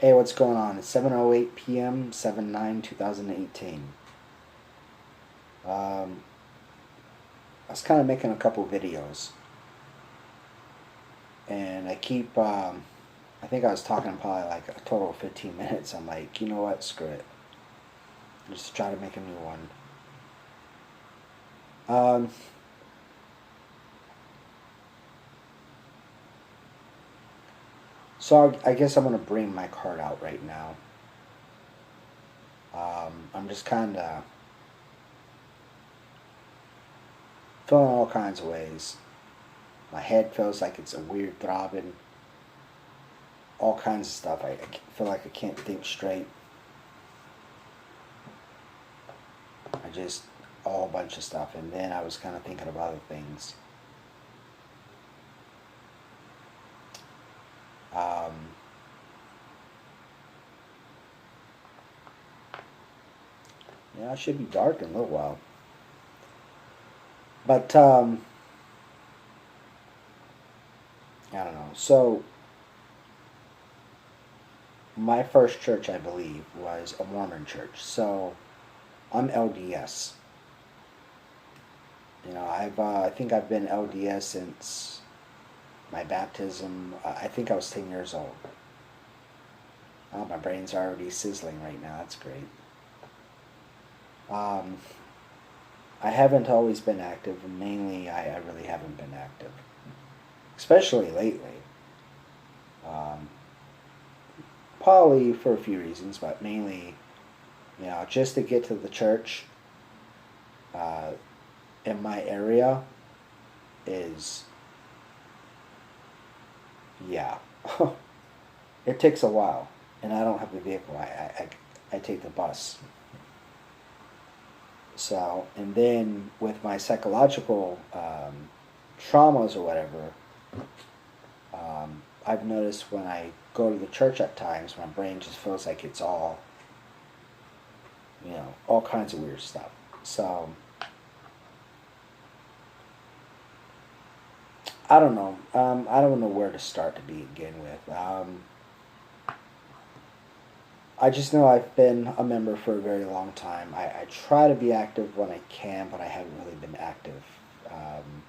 Hey, what's going on? It's 7:08 p.m., 7/9/2018. I was kind of making a couple videos, and I think I was talking probably like a total of 15 minutes. I'm like, you know what? Screw it. Just try to make a new one. Um, so I guess I'm going to bring my card out right now. I'm just kind of feeling all kinds of ways. My head feels like it's a weird throbbing. All kinds of stuff. I feel like I can't think straight. I just a whole bunch of stuff, and then I was kind of thinking of other things. Um, yeah, it should be dark in a little while, but I don't know. So my first church, I believe, was a Mormon church. So I'm LDS. I think I've been LDS since my baptism. I think I was 10 years old. Oh, my brain's already sizzling right now. That's great. Um, I haven't always been active. Mainly, I really haven't been active, especially lately. Um, Probably for a few reasons, but mainly, just to get to the church uh, in my area is, yeah, it takes a while, and I don't have a vehicle. I take the bus. So, and then with my psychological traumas or whatever, I've noticed when I go to the church at times, my brain just feels like it's all kinds of weird stuff. So, I don't know. I don't know where to start to begin with. I just know I've been a member for a very long time. I try to be active when I can, but I haven't really been active. Um,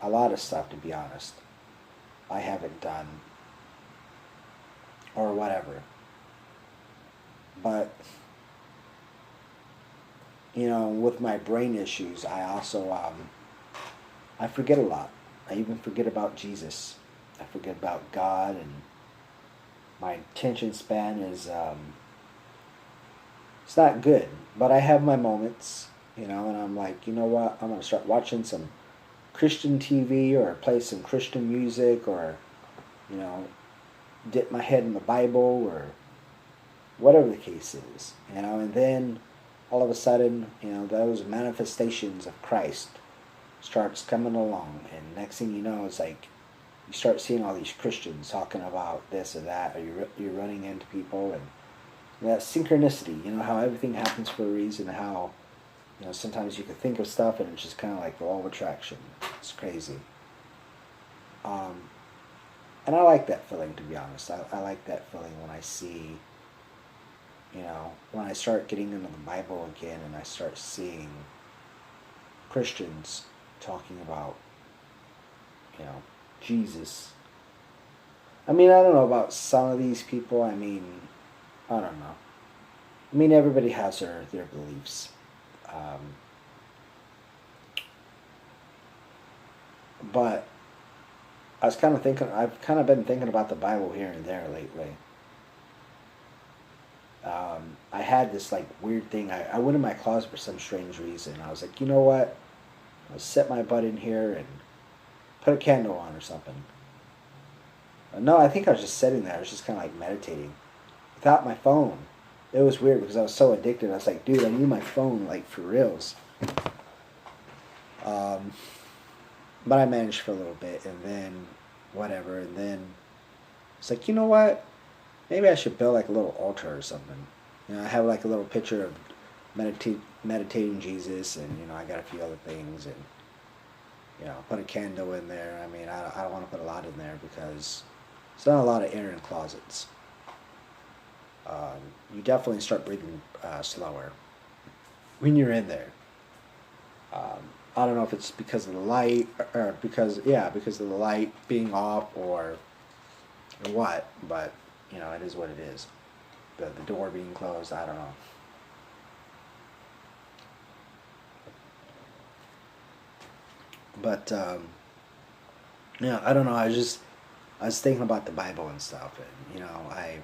a lot of stuff, to be honest, I haven't done or whatever. But with my brain issues, I also I forget a lot. I even forget about Jesus. I forget about God, and my attention span is it's not good. But I have my moments, and I'm like, you know what? I'm gonna start watching some Christian TV or play some Christian music or you know dip my head in the Bible or whatever the case is, and then all of a sudden, those manifestations of Christ starts coming along, and next thing you know, it's like you start seeing all these Christians talking about this or that, or you're running into people, and that synchronicity, how everything happens for a reason, how sometimes you can think of stuff and it's just kind of like the law of attraction. It's crazy. Um, and I like that feeling, to be honest. I like that feeling when I see, when I start getting into the Bible again and I start seeing Christians talking about, you know, Jesus. I mean, I don't know about some of these people. I mean, I don't know. I mean, everybody has their beliefs. Um, but I've kind of been thinking about the Bible here and there lately. I had this like weird thing. I went in my closet for some strange reason. I was like, you know what? I'll set my butt in here and put a candle on or something. No, I think I was just sitting there. I was just kind of like meditating without my phone. It was weird because I was so addicted. I was like, dude, I need my phone like for reals. Um, but I managed for a little bit and then whatever. And then it's like, you know what? Maybe I should build like a little altar or something. I have like a little picture of meditating Jesus, and I got a few other things, and put a candle in there. I mean, I don't want to put a lot in there because there's not a lot of air in closets. you definitely start breathing slower when you're in there. Um, I don't know if it's because of the light or because of the light being off or what, but it is what it is. The door being closed, I don't know. But I don't know. I was thinking about the Bible and stuff, and I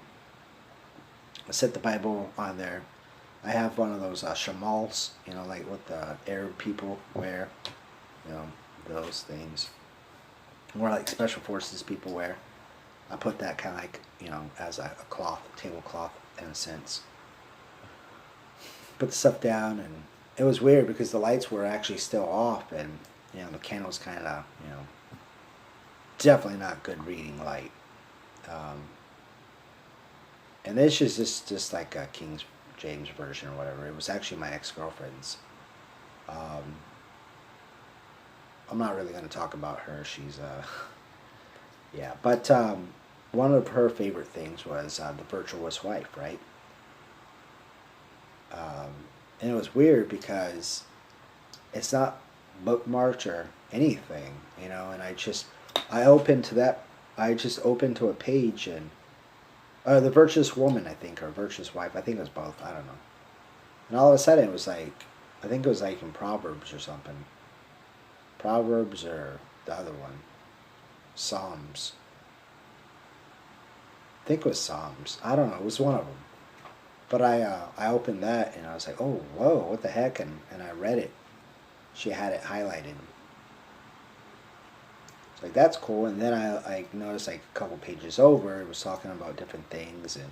set the Bible on there. I have one of those shamals, like what the Arab people wear, you know, those things. More like special forces people wear. I put that kind of like, as a cloth, tablecloth in a sense. Put the stuff down, and it was weird because the lights were actually still off, and the candle's kind of, definitely not good reading light. Um, and this is just like a King James version or whatever. It was actually my ex girlfriend's. Um, I'm not really going to talk about her. She's yeah, but one of her favorite things was the Virtuous Wife, right? Um, and it was weird because it's not bookmarked or anything, and I opened to that. I just opened to a page and the Virtuous Woman, I think, or Virtuous Wife. I think it was both. I don't know. And all of a sudden, it was like, I think it was like in Proverbs or something. Proverbs or the other one, Psalms. I think it was Psalms. I don't know. It was one of them. But I opened that and I was like, oh, whoa, what the heck? And I read it. She had it highlighted. It's like, that's cool. And then I noticed like a couple pages over, it was talking about different things. And,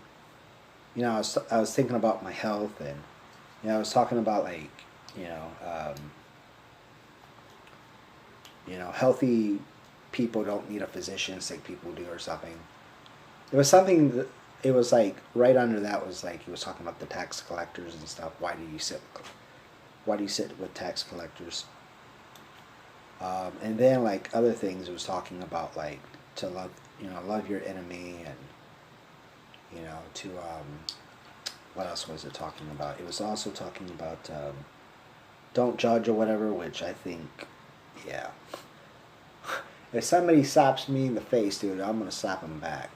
I was thinking about my health, and, I was talking about like, you know, um, healthy people don't need a physician, sick people do, or something. It was something that, it was like right under that was like he was talking about the tax collectors and stuff. Why do you sit with tax collectors? And then like other things, it was talking about like to love, love your enemy, and to what else was it talking about? It was also talking about don't judge or whatever, which I think, yeah. If somebody slaps me in the face, dude, I'm gonna slap them back.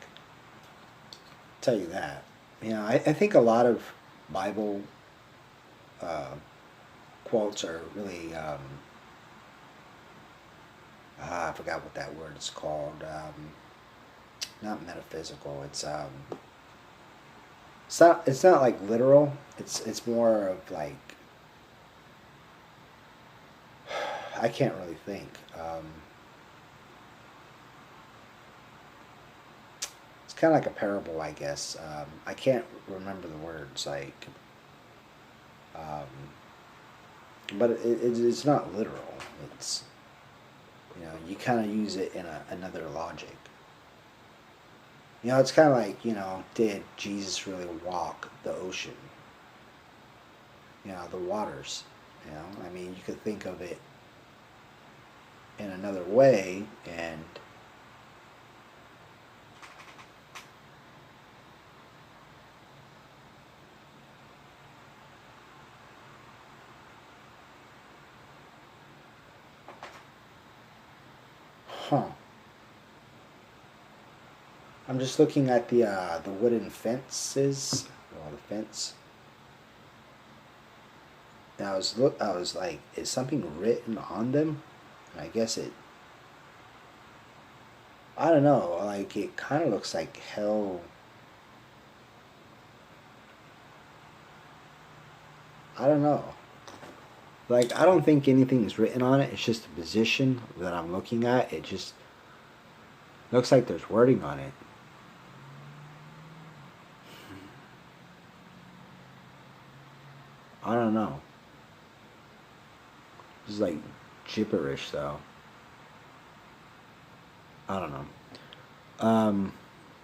Tell you that. I think a lot of Bible uh, quotes are really I forgot what that word is called. Not metaphysical. It's not like literal. It's more of like I can't really think. It's kind of like a parable, I guess. I can't remember the words like, um, but it's not literal. It's you kind of use it in another logic. It's kind of like did Jesus really walk the ocean? The waters. I mean, you could think of it in another way, and huh. I'm just looking at the wooden fences, well, the fence. And I was like, is something written on them? And I guess it. I don't know. Like it kind of looks like hell. I don't know. Like I don't think anything is written on it. It's just the position that I'm looking at. It just looks like there's wording on it. I don't know. It's like gibberish though. I don't know. Um,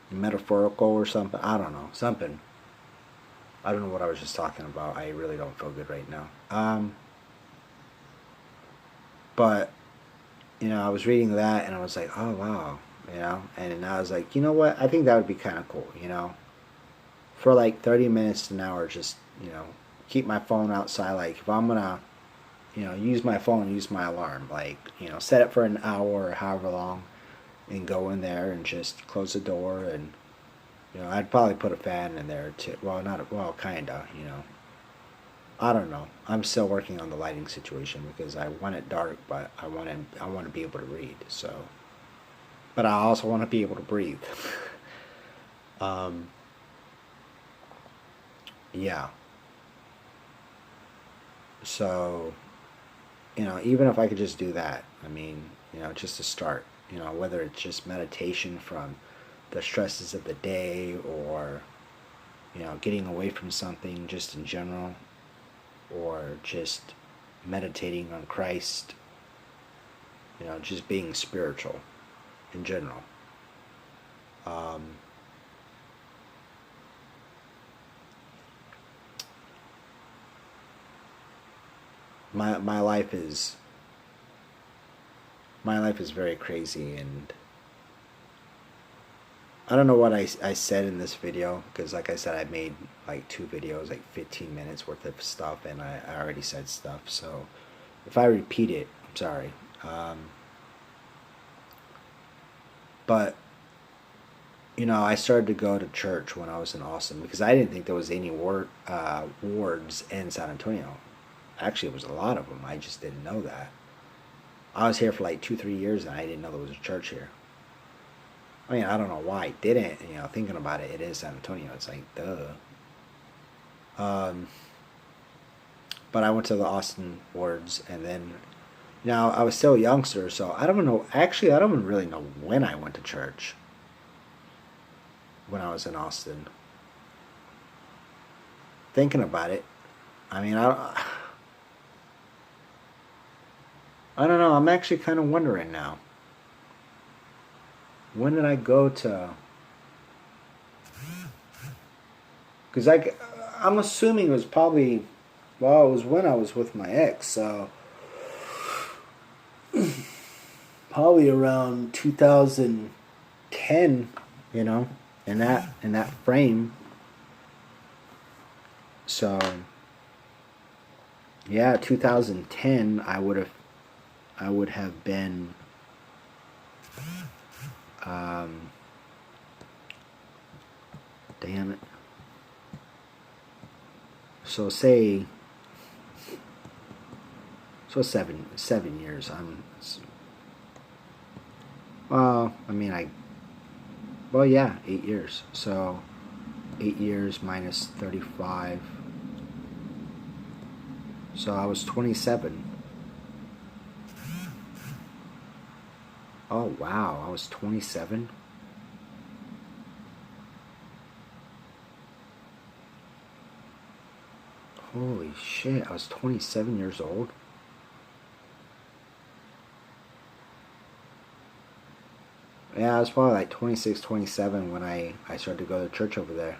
Metaphorical or something. I don't know. Something. I don't know what I was just talking about. I really don't feel good right now. But I was reading that and I was like, oh wow, and I was like, you know what? I think that would be kind of cool, for like 30 minutes to an hour, just, keep my phone outside. Like if I'm gonna, use my phone, use my alarm, like, set it for an hour or however long, and go in there and just close the door. And I'd probably put a fan in there too. Well, not well, kinda. I don't know. I'm still working on the lighting situation because I want it dark, but I want to be able to read. So, but I also want to be able to breathe. um, yeah. So, even if I could just do that, I mean, just to start, whether it's just meditation from the stresses of the day, or getting away from something just in general, or just meditating on Christ, just being spiritual in general. Um, my life is very crazy, and I don't know what I said in this video, because like I said, I made like 2 videos, like 15 minutes worth of stuff, and I already said stuff, so if I repeat it, I'm sorry. But I started to go to church when I was in Austin, because I didn't think there was any wards in San Antonio. Actually, it was a lot of them. I just didn't know that. I was here for like 2-3 years, and I didn't know there was a church here. I mean, I don't know why I didn't. Thinking about it, it is San Antonio. It's like, duh. But I went to the Austin wards, and then, I was still a youngster, so I don't know. Actually, I don't even really know when I went to church when I was in Austin. Thinking about it, I mean, I don't know. I'm actually kind of wondering now. When did I go to? Because I'm assuming it was probably, well, it was when I was with my ex, so probably around 2010, in that frame. So yeah, 2010, I would have been damn it. So say, 7 years. Yeah, 8 years. So 8 years minus 35. So I was 27. Oh wow, I was 27. Holy shit, I was 27 years old. Yeah, I was probably like 26, 27 when I started to go to church over there.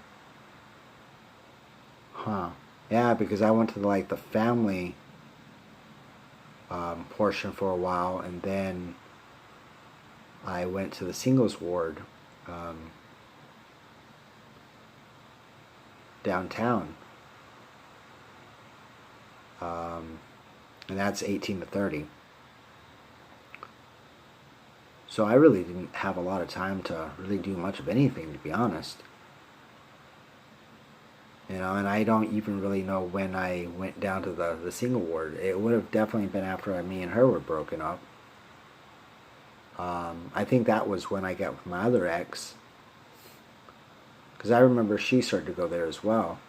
Huh. Yeah, because I went to the family portion for a while, and then I went to the singles ward downtown. And that's 18 to 30. So I really didn't have a lot of time to really do much of anything, to be honest. And I don't even really know when I went down to the single ward. It would have definitely been after me and her were broken up. I think that was when I got with my other ex, because I remember she started to go there as well.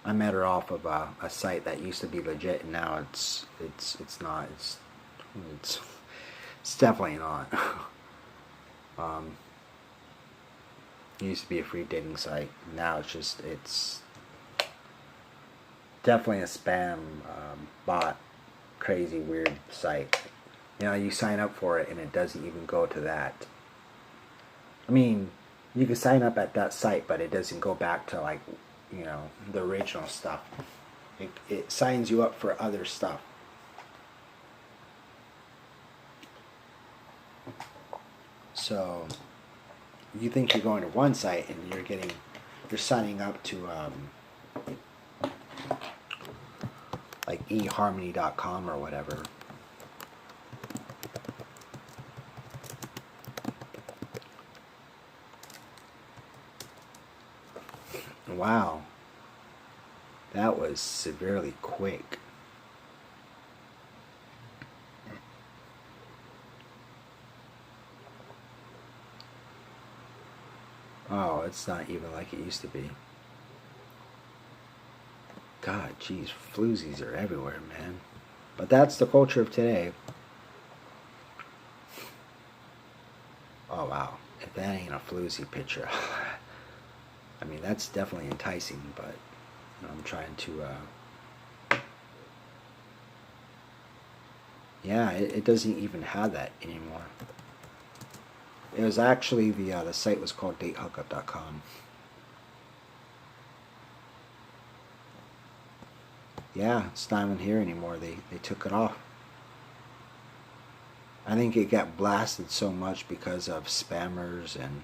I met her off of a site that used to be legit, and now it's not. It's definitely not. It used to be a free dating site. Now it's definitely a spam bot, crazy weird site. You sign up for it and it doesn't even go to that. I mean, you can sign up at that site, but it doesn't go back to the original stuff. It signs you up for other stuff. So you think you're going to one site and you're signing up to like eharmony.com or whatever. Wow, that was severely quick. Oh, it's not even like it used to be. God, geez, floozies are everywhere, man. But that's the culture of today. Oh, wow. If that ain't a floozy picture, I mean, that's definitely enticing, but I'm trying to, yeah, it doesn't even have that anymore. It was actually, the site was called datehookup.com. Yeah, it's not even here anymore. They took it off. I think it got blasted so much because of spammers and,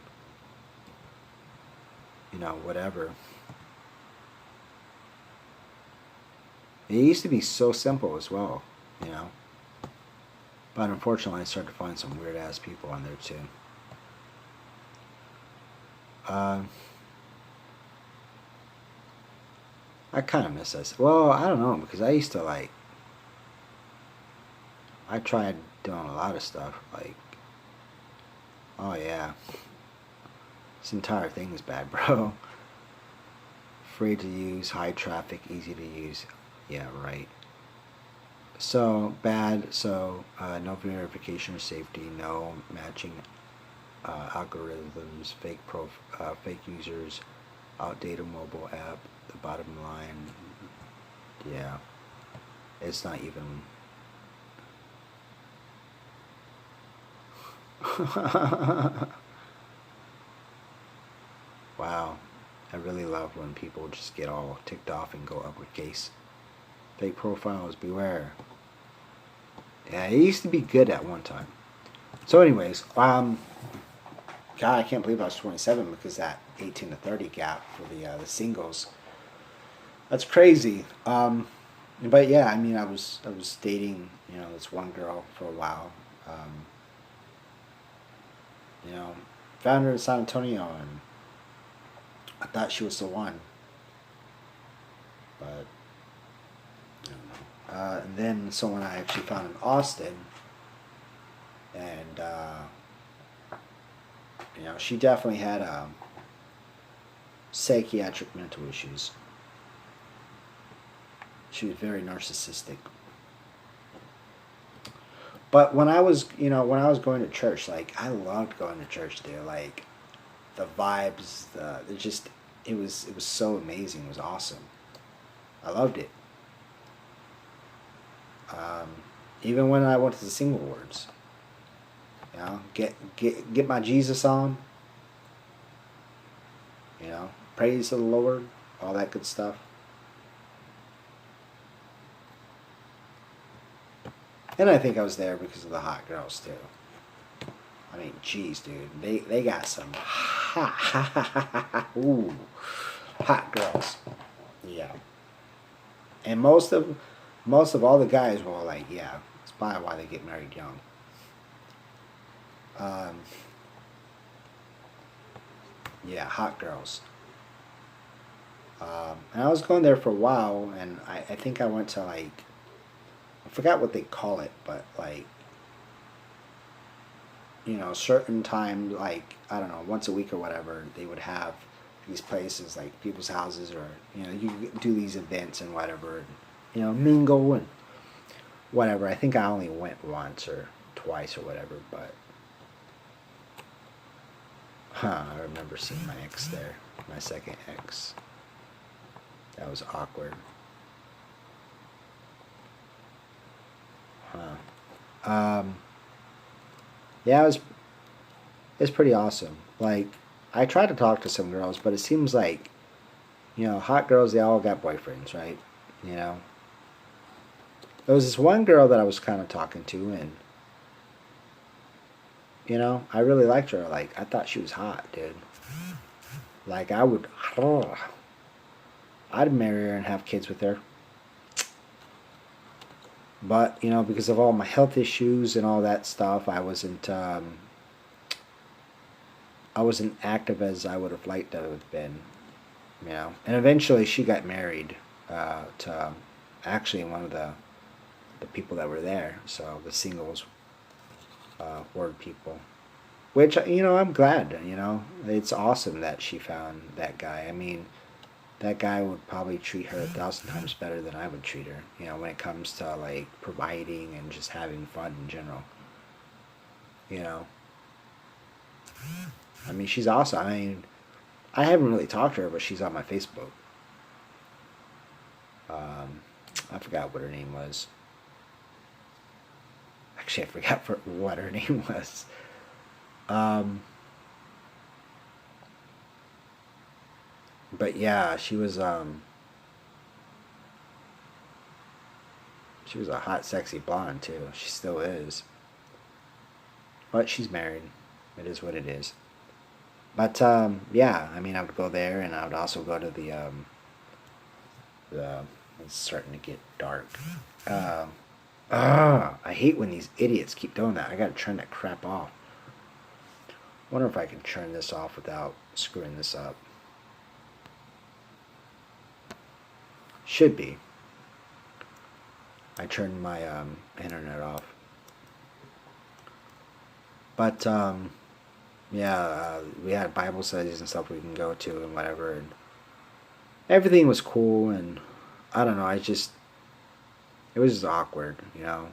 whatever. It used to be so simple as well, you know. But unfortunately, I started to find some weird ass people on there too. I kind of miss this. Well, I don't know, because I used to I tried doing a lot of stuff. Oh yeah, this entire thing is bad, bro. Free to use, high traffic, easy to use. Yeah, right. So bad. So no verification or safety, no matching algorithms, fake users, outdated mobile app. The bottom line, yeah, it's not even. Wow, I really love when people just get all ticked off and go uppercase. Fake profiles, beware. Yeah, it used to be good at one time. So, anyways, God, I can't believe I was 27 because that 18 to 30 gap for the singles. That's crazy. But yeah, I mean, I was dating this one girl for a while. You know, found her in San Antonio, and I thought she was the one, but I don't know. And then someone I actually found in Austin, and she definitely had psychiatric mental issues. She was very narcissistic. But when I was going to church, like I loved going to church there. Like the vibes, it was so amazing. It was awesome. I loved it. Um, Even when I went to the single words, get my Jesus on. Praise to the Lord, all that good stuff. And I think I was there because of the hot girls too. I mean, geez, dude, they got some ooh, hot girls. Yeah, and most of all the guys were all like, yeah, it's probably why they get married young. Um, yeah, hot girls. And I was going there for a while, and I think I went to I forgot what they call it, but certain time, I don't know, once a week or whatever, they would have these places like people's houses, or you do these events and whatever, and, mingle and whatever. I think I only went once or twice or whatever, but I remember seeing my ex there, my second ex. That was awkward. Huh. Yeah, it's pretty awesome. Like, I tried to talk to some girls, but it seems like, hot girls, they all got boyfriends, right? You know? There was this one girl that I was kind of talking to, and You know, I really liked her. Like, I thought she was hot, dude. Like, I would, oh, I'd marry her and have kids with her. But, you know, because of all my health issues and all that stuff, I wasn't active as I would have liked to have been. You know, and eventually she got married to actually one of the people that were there. So the singles word people. Which, you know, I'm glad, you know. It's awesome that she found that guy. I mean, that guy would probably treat her 1,000 times better than I would treat her, you know, when it comes to, like, providing and just having fun in general. You know? I mean, she's awesome. I mean, I haven't really talked to her, but she's on my Facebook. I forgot what her name was. Actually, I forgot what her name was. But yeah, she was a hot, sexy blonde too. She still is. But she's married. It is what it is. But yeah, I mean, I would go there, and I would also go to the. It's starting to get dark. I hate when these idiots keep doing that. I gotta turn that crap off. Wonder if I can turn this off without screwing this up. Should be. I turned my internet off. But yeah, we had Bible studies and stuff we can go to and whatever, and everything was cool. And I don't know, it was just awkward, you know,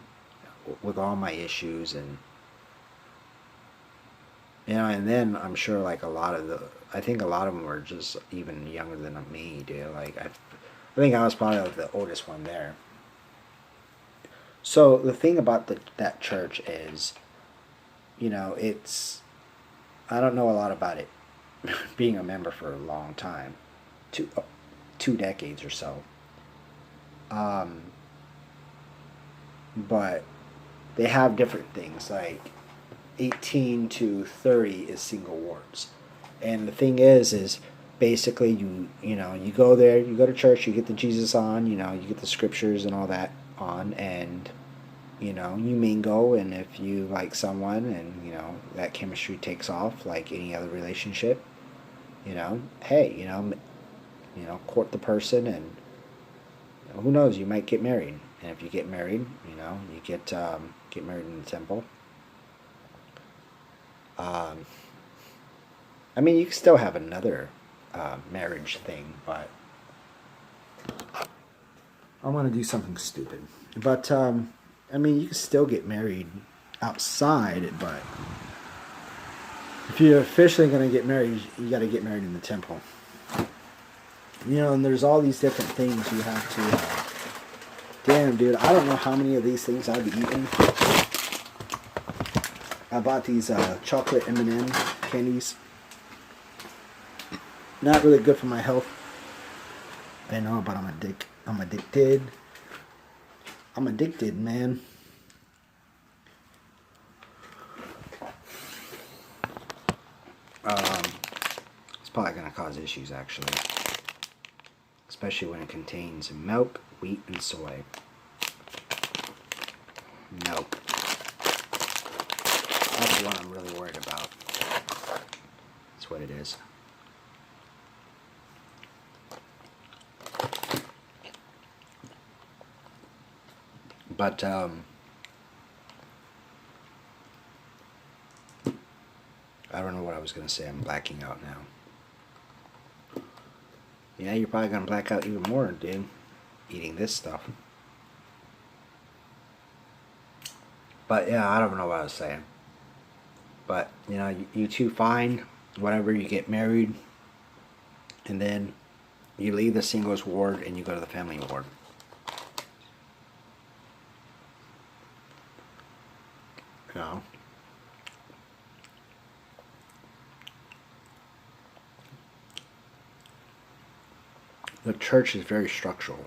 with all my issues. And you know, and then I'm sure like I think a lot of them were just even younger than me, dude. Like I think I was probably like the oldest one there. So the thing about that church is, you know, I don't know a lot about it, being a member for a long time, two decades or so. Um, but they have different things like 18 to 30 is single wards, and the thing is basically you know, you go there, you go to church, you get the Jesus on, you know, you get the scriptures and all that on, and you know, you mingle, and if you like someone and you know that chemistry takes off like any other relationship, you know, hey, you know, court the person, and you know, who knows, you might get married. And if you get married, you know, you get married in the temple. um, I mean, you can still have another marriage thing, but I want to do something stupid. But I mean, you can still get married outside, but if you're officially going to get married, you got to get married in the temple. You know, and there's all these different things you have to. Damn, dude, I don't know how many of these things I've eaten. I bought these chocolate M&M candies. Not really good for my health. I know, but I'm addicted. I'm addicted, man. It's probably going to cause issues, actually. Especially when it contains milk, wheat, and soy. Milk. That's the one I'm really worried about. That's what it is. But, I don't know what I was going to say. I'm blacking out now. Yeah, you're probably going to black out even more, dude. Eating this stuff. But, yeah, I don't know what I was saying. But, you know, you two find whatever, you get married. And then you leave the singles ward and you go to the family ward. You know? The church is very structural.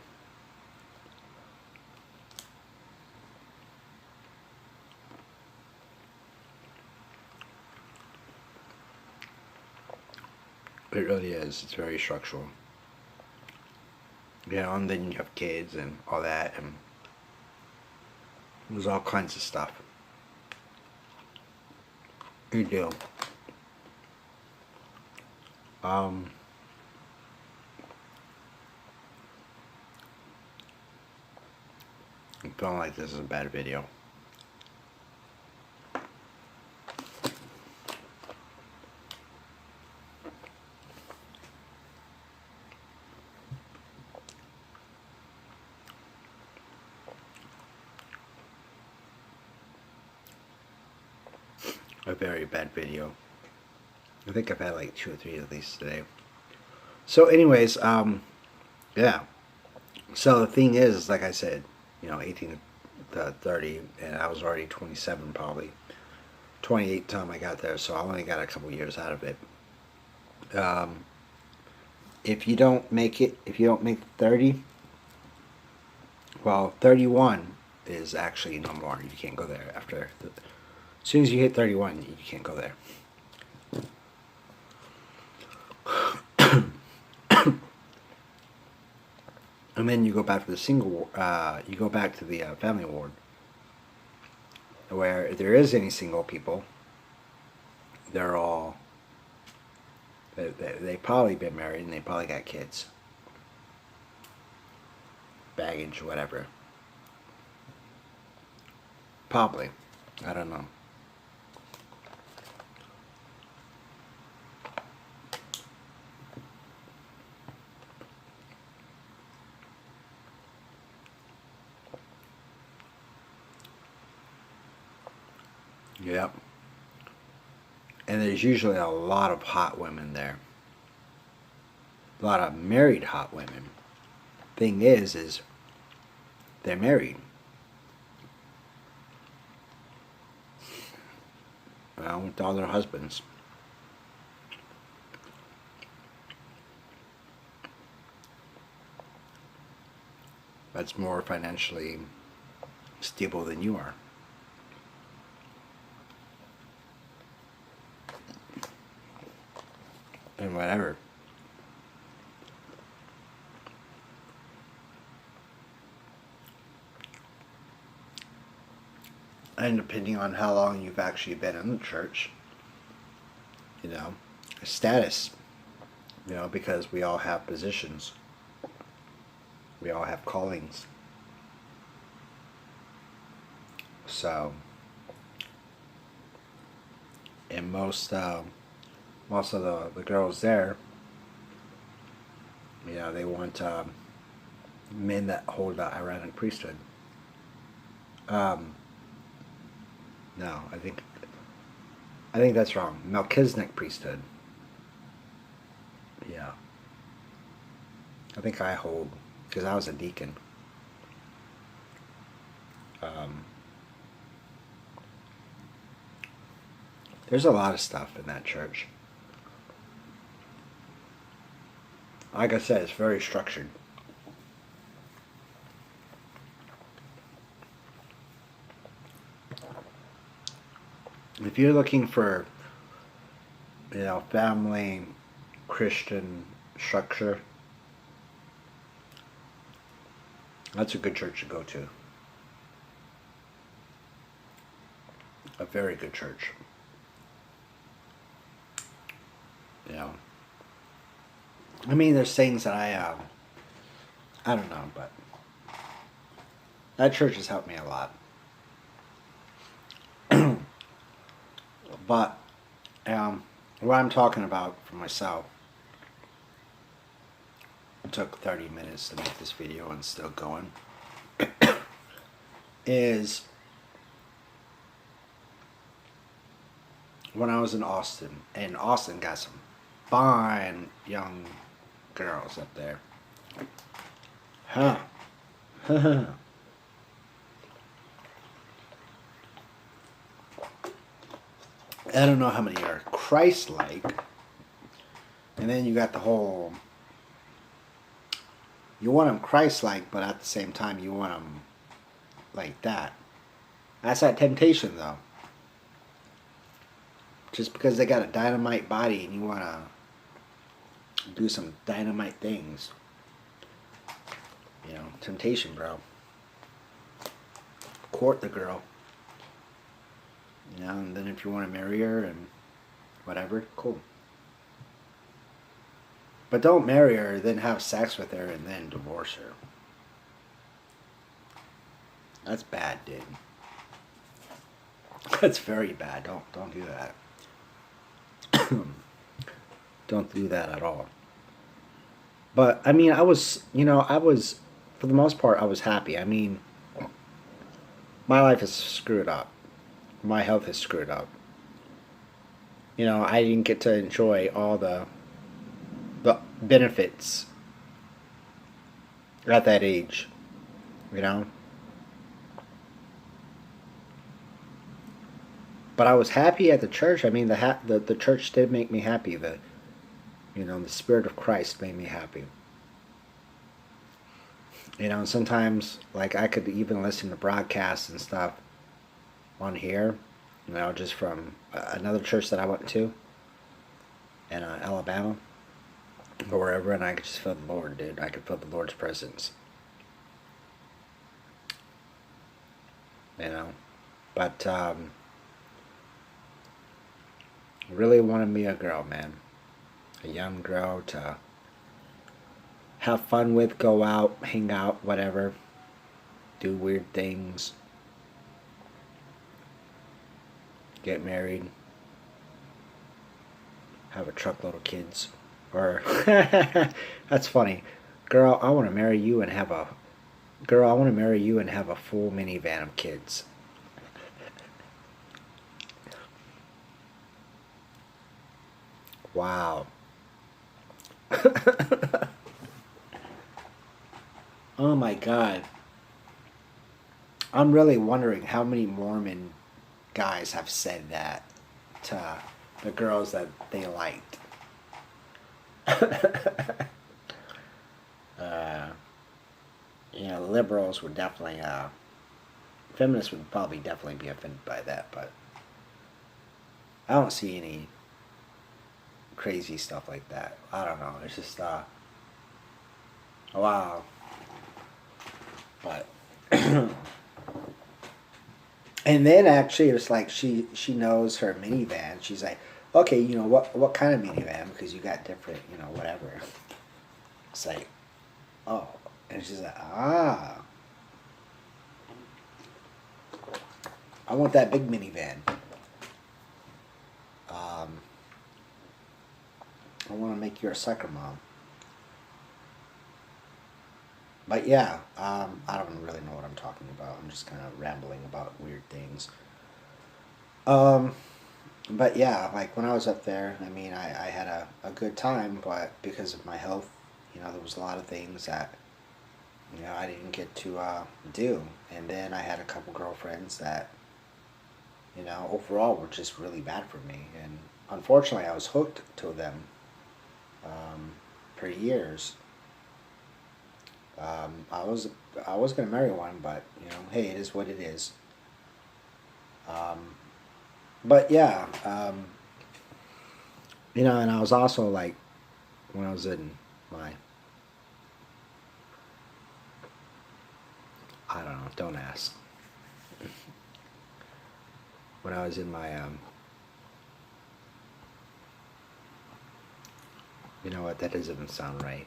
It really is. It's very structural. You know, and then you have kids and all that, and there's all kinds of stuff. You do. I'm feeling like this is a bad video. A very bad video. I think I've had like 2 or 3 of these today. So anyways, yeah. So the thing is, like I said, you know, 18 to 30, and I was already 27 probably. 28 time I got there, so I only got a couple years out of it. If you don't make it, if you don't make 30, well, 31 is actually no more. You can't go there after. As soon as you hit 31, you can't go there. And then you go back to the you go back to the family ward, where if there is any single people, they're all, they probably been married and they probably got kids, baggage, whatever. Probably, I don't know. Yep. And there's usually a lot of hot women there. A lot of married hot women. Thing is they're married. Well, with all their husbands. That's more financially stable than you are. And whatever. And depending on how long you've actually been in the church, you know, status, you know, because we all have positions. We all have callings. So, and most of the girls there, you know, they want men that hold the Aaronic priesthood. No, I think that's wrong. Melchizedek priesthood. Yeah. I think I hold, because I was a deacon. There's a lot of stuff in that church. Like I said, it's very structured. If you're looking for, you know, family, Christian structure, that's a good church to go to. A very good church. You know, I mean, there's things that I don't know, but that church has helped me a lot. But what I'm talking about for myself, it took 30 minutes to make this video and still going, is when I was in Austin, and Austin got some fine young girls up there. Huh. I don't know how many are Christ-like. And then you got the whole, you want them Christ-like, but at the same time you want them like that. That's that temptation, though. Just because they got a dynamite body and you want to do some dynamite things. You know, temptation, bro. Court the girl. You know, and then if you want to marry her and whatever, cool. But don't marry her, then have sex with her, and then divorce her. That's bad, dude. That's very bad. Don't do that. Don't do that at all. But I mean, I was, for the most part, I was happy. I mean, my life is screwed up. My health is screwed up. You know, I didn't get to enjoy all the benefits at that age. You know, but I was happy at the church. I mean, the church did make me happy. The Spirit of Christ made me happy. You know, and sometimes, like, I could even listen to broadcasts and stuff on here, you know, just from another church that I went to in Alabama or wherever, and I could just feel the Lord, dude. I could feel the Lord's presence. You know, but really wanted me a girl, man, a young girl to have fun with, go out, hang out, whatever, do weird things, get married, have a truckload of kids. Or, that's funny. Girl, I want to marry you and have a full minivan of kids. Wow. Oh my God. I'm really wondering how many Mormon guys have said that to the girls that they liked. uh, Liberals would definitely, feminists would probably definitely be offended by that, but I don't see any crazy stuff like that. I don't know. It's just, wow. But and then actually it was like she knows her minivan. She's like, okay, what kind of minivan? Because you got different, whatever. It's like, oh, and she's like, I want that big minivan. I want to make you a sucker mom. But yeah, I don't really know what I'm talking about. I'm just kind of rambling about weird things. But yeah, like when I was up there, I mean, I had a good time, but because of my health, there was a lot of things that, I didn't get to do. And then I had a couple girlfriends that, overall were just really bad for me. And unfortunately, I was hooked to them for years. I was gonna marry one, but hey, it is what it is. But yeah, and I was also like, when I was in my, I don't know, don't ask. When I was in my, you know what, that doesn't sound right.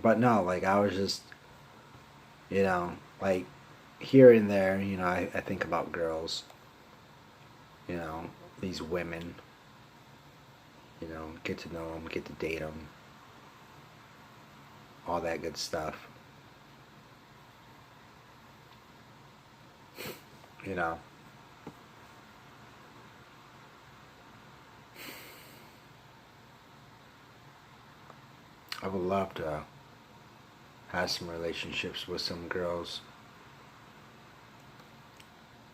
But no, like I was just, like here and there, I think about girls, these women, get to know them, get to date them, all that good stuff, you know. I would love to have some relationships with some girls,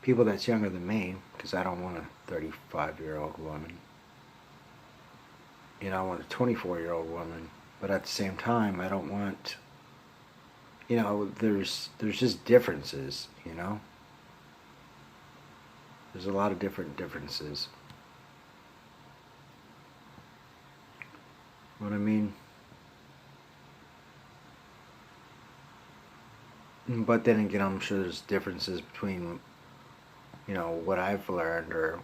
people that's younger than me, because I don't want a 35-year-old woman. I want a 24-year-old woman, but at the same time, I don't want, there's just differences, There's a lot of differences. What I mean? But then again, I'm sure there's differences between, what I've learned or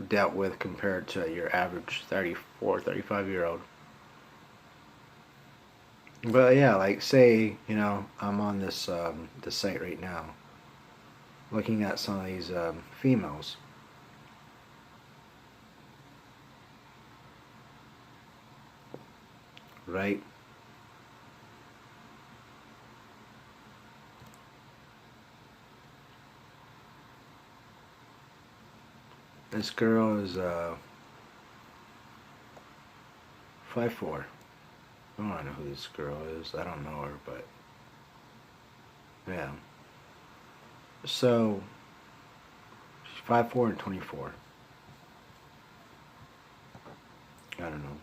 dealt with compared to your average 34, 35-year-old. But yeah, like say, I'm on this site right now, looking at some of these females, right? This girl is 5'4". I don't know who this girl is. I don't know her, but yeah. So she's 5'4" and 24. I don't know.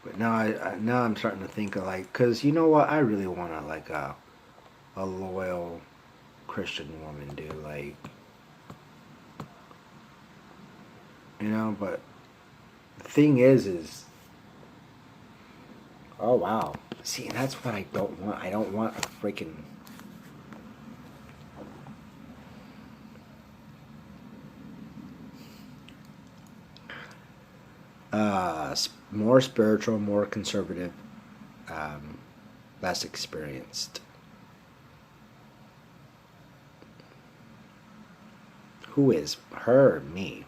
But now I'm starting to think of like, cause you know what? I really want like a loyal Christian woman, dude. Like, but the thing is, oh wow. See, that's what I don't want. I don't want a freaking more spiritual, more conservative, um, less experienced. Who is her or me?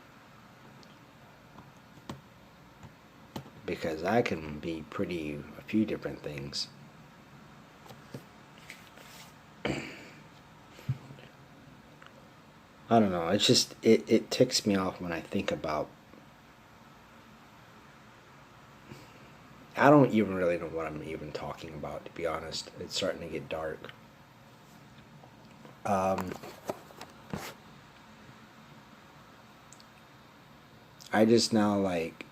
Because I can be pretty a few different things. I don't know. It's just it ticks me off when I think about. I don't even really know what I'm even talking about, to be honest. It's starting to get dark. Um, I just now like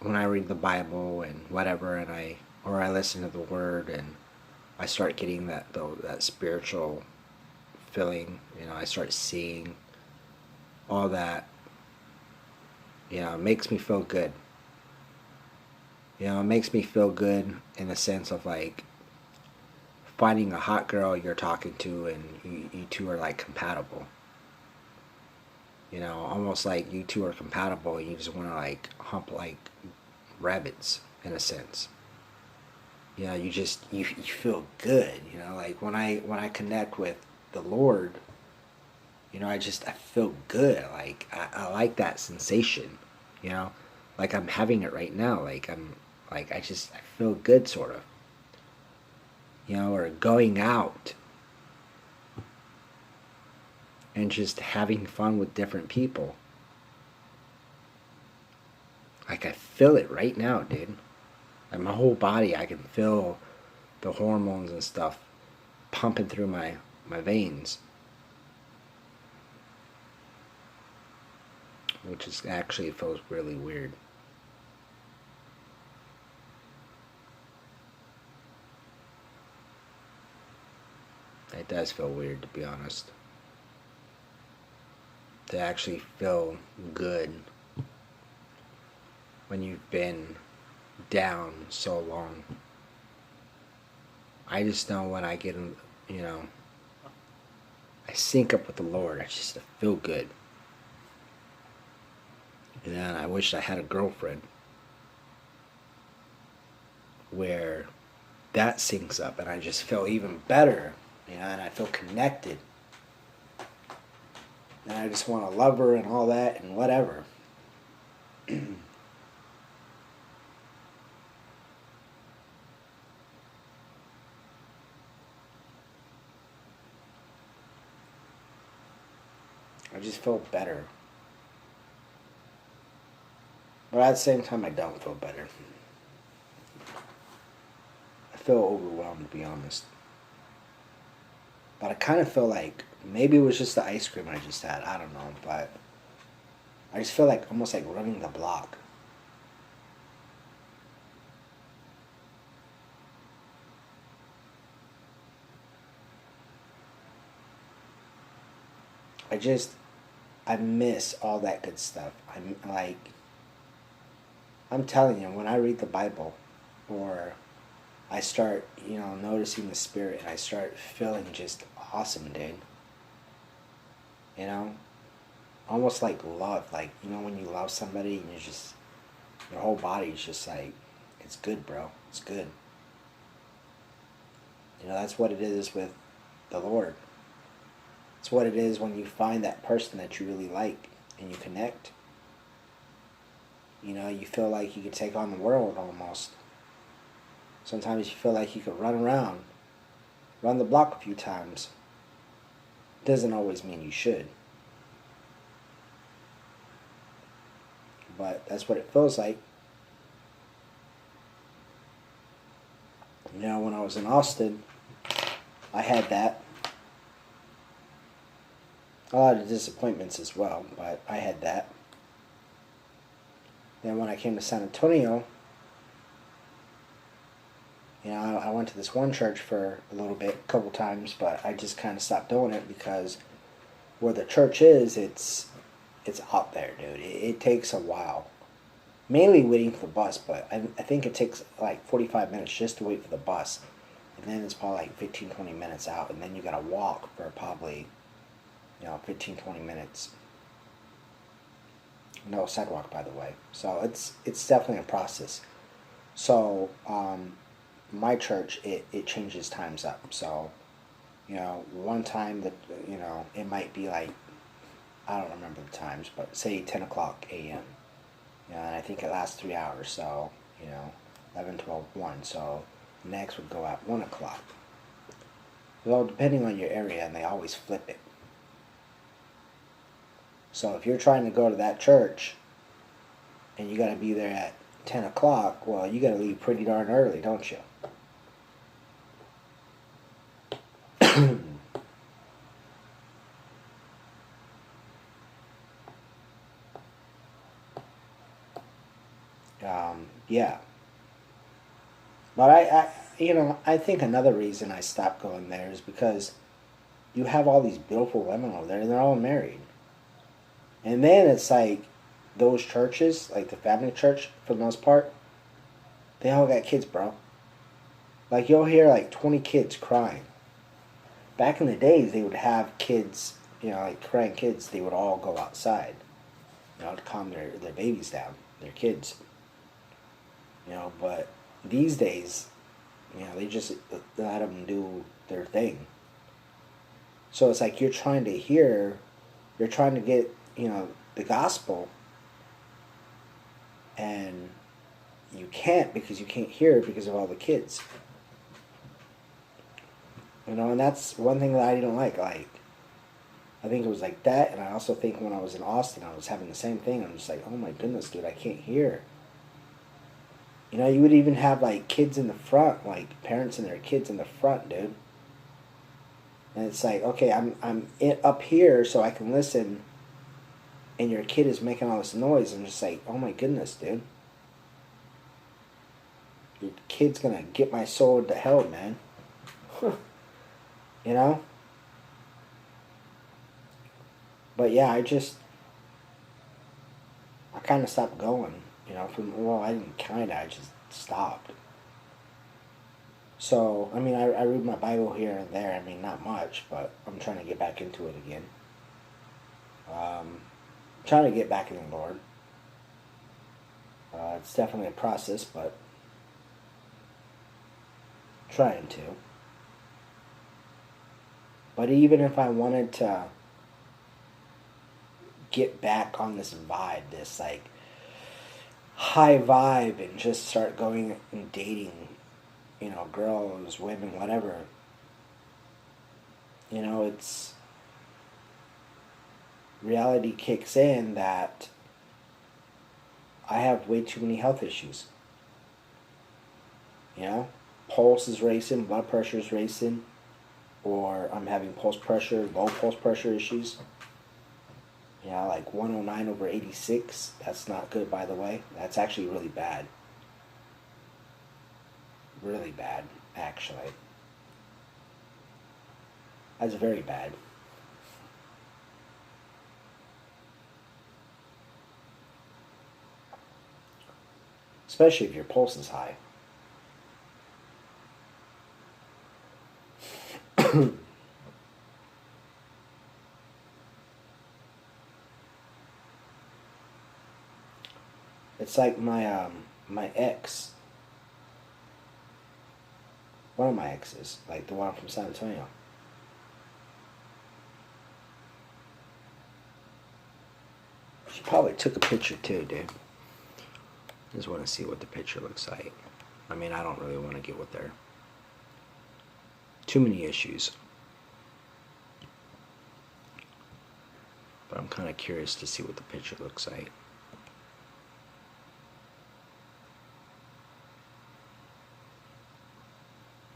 when I read the Bible and whatever, and I listen to the Word, and I start getting that spiritual feeling. I start seeing all that. It makes me feel good. It makes me feel good in the sense of like finding a hot girl you're talking to, and you two are like compatible. Almost like you two are compatible, and you just want to like hump like rabbits in a sense. You feel good. Like when I connect with the Lord, I feel good. Like I like that sensation. You know, like I'm having it right now. I feel good, sort of. Or going out and just having fun with different people. Like I feel it right now, dude. Like my whole body, I can feel the hormones and stuff pumping through my veins, which is actually feels really weird. It does feel weird, to be honest. To actually feel good when you've been down so long. I just know when I get in, you know, I sync up with the Lord. I just feel good. And I wish I had a girlfriend where that syncs up and I just feel even better, and I feel connected. And I just want to love her and all that and whatever. I just feel better. But at the same time, I don't feel better. I feel overwhelmed, to be honest. But I kind of feel like maybe it was just the ice cream I just had. I don't know. But I just feel like almost like running the block. I miss all that good stuff. I'm like, I'm telling you, when I read the Bible, or I start, noticing the Spirit, and I start feeling just awesome, dude. You know, almost like love. Like, when you love somebody and you just, your whole body's just like, it's good, bro. It's good. That's what it is with the Lord. It's what it is when you find that person that you really like and you connect. You feel like you could take on the world almost. Sometimes you feel like you could run around, run the block a few times. Doesn't always mean you should. But that's what it feels like. When I was in Austin, I had that. A lot of disappointments as well, but I had that. Then when I came to San Antonio, I went to this one church for a little bit, a couple times, but I just kind of stopped doing it because where the church is, it's out there, dude. It takes a while. Mainly waiting for the bus, but I think it takes like 45 minutes just to wait for the bus. And then it's probably like 15, 20 minutes out, and then you gotta walk for probably, 15, 20 minutes. No sidewalk, by the way. So it's definitely a process. So my church, it changes times up. So, one time that, it might be like, I don't remember the times, but say 10 o'clock a.m. And I think it lasts 3 hours. So, 11, 12, 1. So next would go at 1 o'clock. Well, depending on your area, and they always flip it. So if you're trying to go to that church and you got to be there at 10 o'clock, well, you got to leave pretty darn early, don't you? Yeah. But I think another reason I stopped going there is because you have all these beautiful women over there, and they're all married. And then it's like those churches, like the family church for the most part, they all got kids, bro. Like you'll hear like 20 kids crying. Back in the days, they would have kids, like crying kids, they would all go outside, to calm their babies down, their kids. But these days, they just let them do their thing. So it's like you're trying to get, the gospel, and you can't because you can't hear it because of all the kids. And that's one thing that I didn't like. Like, I think it was like that, and I also think when I was in Austin, I was having the same thing. I'm just like, oh my goodness, dude, I can't hear. You would even have like kids in the front, like parents and their kids in the front, dude. And it's like, okay, I'm up here so I can listen, and your kid is making all this noise. I'm just like, oh my goodness, dude. Your kid's gonna get my soul to hell, man. you know? But yeah, I kind of stopped going, I didn't I just stopped. So, I mean, I read my Bible here and there. I mean, not much, but I'm trying to get back into it again. Trying to get back in the Lord. It's definitely a process, but trying to. But even if I wanted to get back on this vibe, this like high vibe, and just start going and dating, girls, women, whatever, it's reality kicks in that I have way too many health issues. Pulse is racing, blood pressure is racing, or I'm having low pulse pressure issues. Like 109/86. That's not good, by the way. That's actually really bad. Really bad, actually. That's very bad. especially if your pulse is high. It's like my ex, one of my exes, like the one from San Antonio. She probably took a picture too, dude. Just want to see what the picture looks like. I mean, I don't really want to get with her. Too many issues. But I'm kind of curious to see what the picture looks like.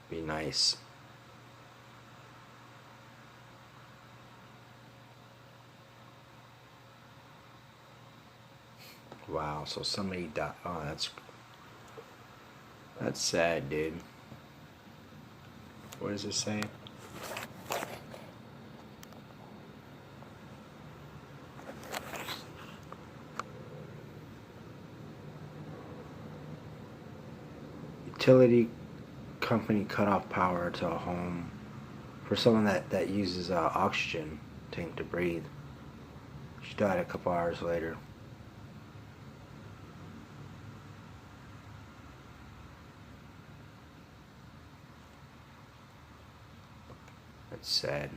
Be nice. Wow, so somebody died. Oh, that's sad, dude. What does it say? Utility company cut off power to a home for someone that uses oxygen tank to breathe. She died a couple hours later. That's sad.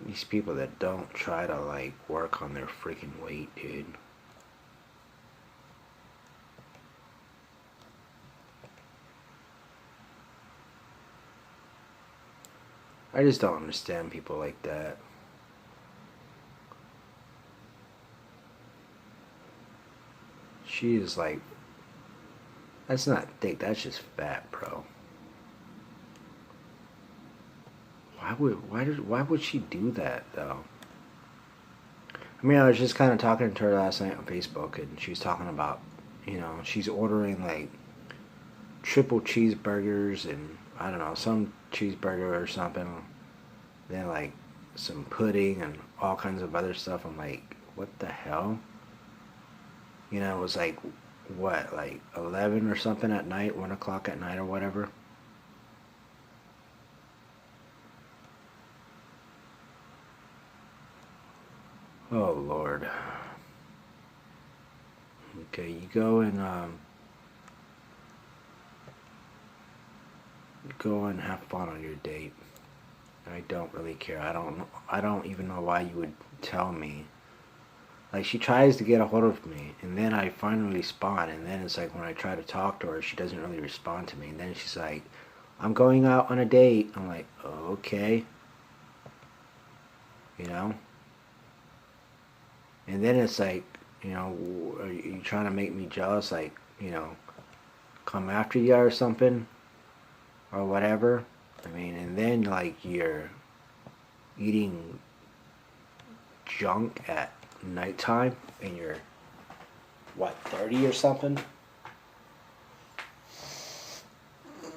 These people that don't try to like work on their freaking weight, dude. I just don't understand people like that. She is like, that's not thick, that's just fat, bro. Why would she do that though? I mean, I was just kind of talking to her last night on Facebook, and she was talking about, she's ordering like triple cheeseburgers and I don't know, some cheeseburger or something. Then like some pudding and all kinds of other stuff. I'm like, what the hell? It was like what, like 11 or something at night, 1 o'clock at night or whatever. Oh Lord. Okay, you go and have fun on your date. I don't really care. I don't even know why you would tell me. Like, she tries to get a hold of me, and then I finally respond, and then it's like when I try to talk to her, she doesn't really respond to me, and then she's like, I'm going out on a date. I'm like, oh, okay. And then it's like, are you trying to make me jealous? Like, come after you or something? Or whatever. I mean, and then like you're eating junk at nighttime and you're, what, 30 or something?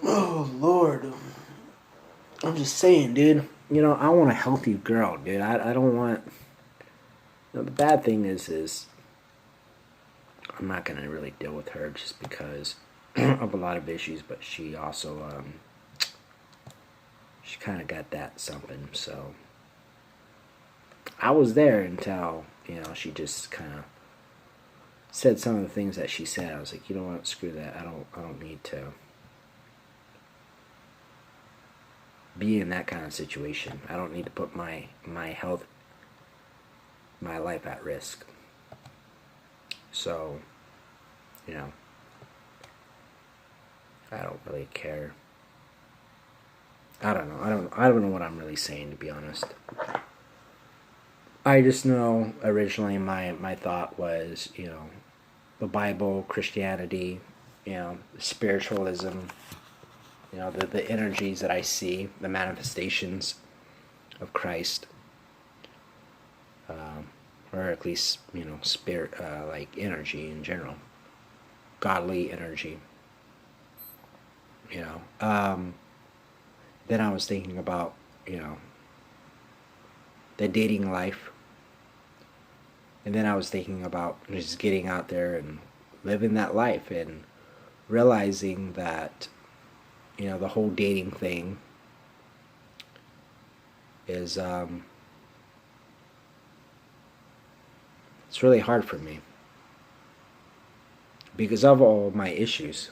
Oh, Lord. I'm just saying, dude. I want a healthy girl, dude. I don't want... the bad thing is I'm not going to really deal with her just because of a lot of issues, but she also, she kind of got that something, so... I was there until, she just kind of said some of the things that she said. I was like, you know what, screw that. I don't need to be in that kind of situation. I don't need to put my health, my life at risk. So, I don't really care. I don't know. I don't know what I'm really saying, to be honest. I just know originally my thought was, the Bible, Christianity, spiritualism, the energies that I see, the manifestations of Christ, or at least, spirit, like energy in general, godly energy. You know. Then I was thinking about, the dating life, and then I was thinking about just getting out there and living that life and realizing that, the whole dating thing is, it's really hard for me because of all my issues.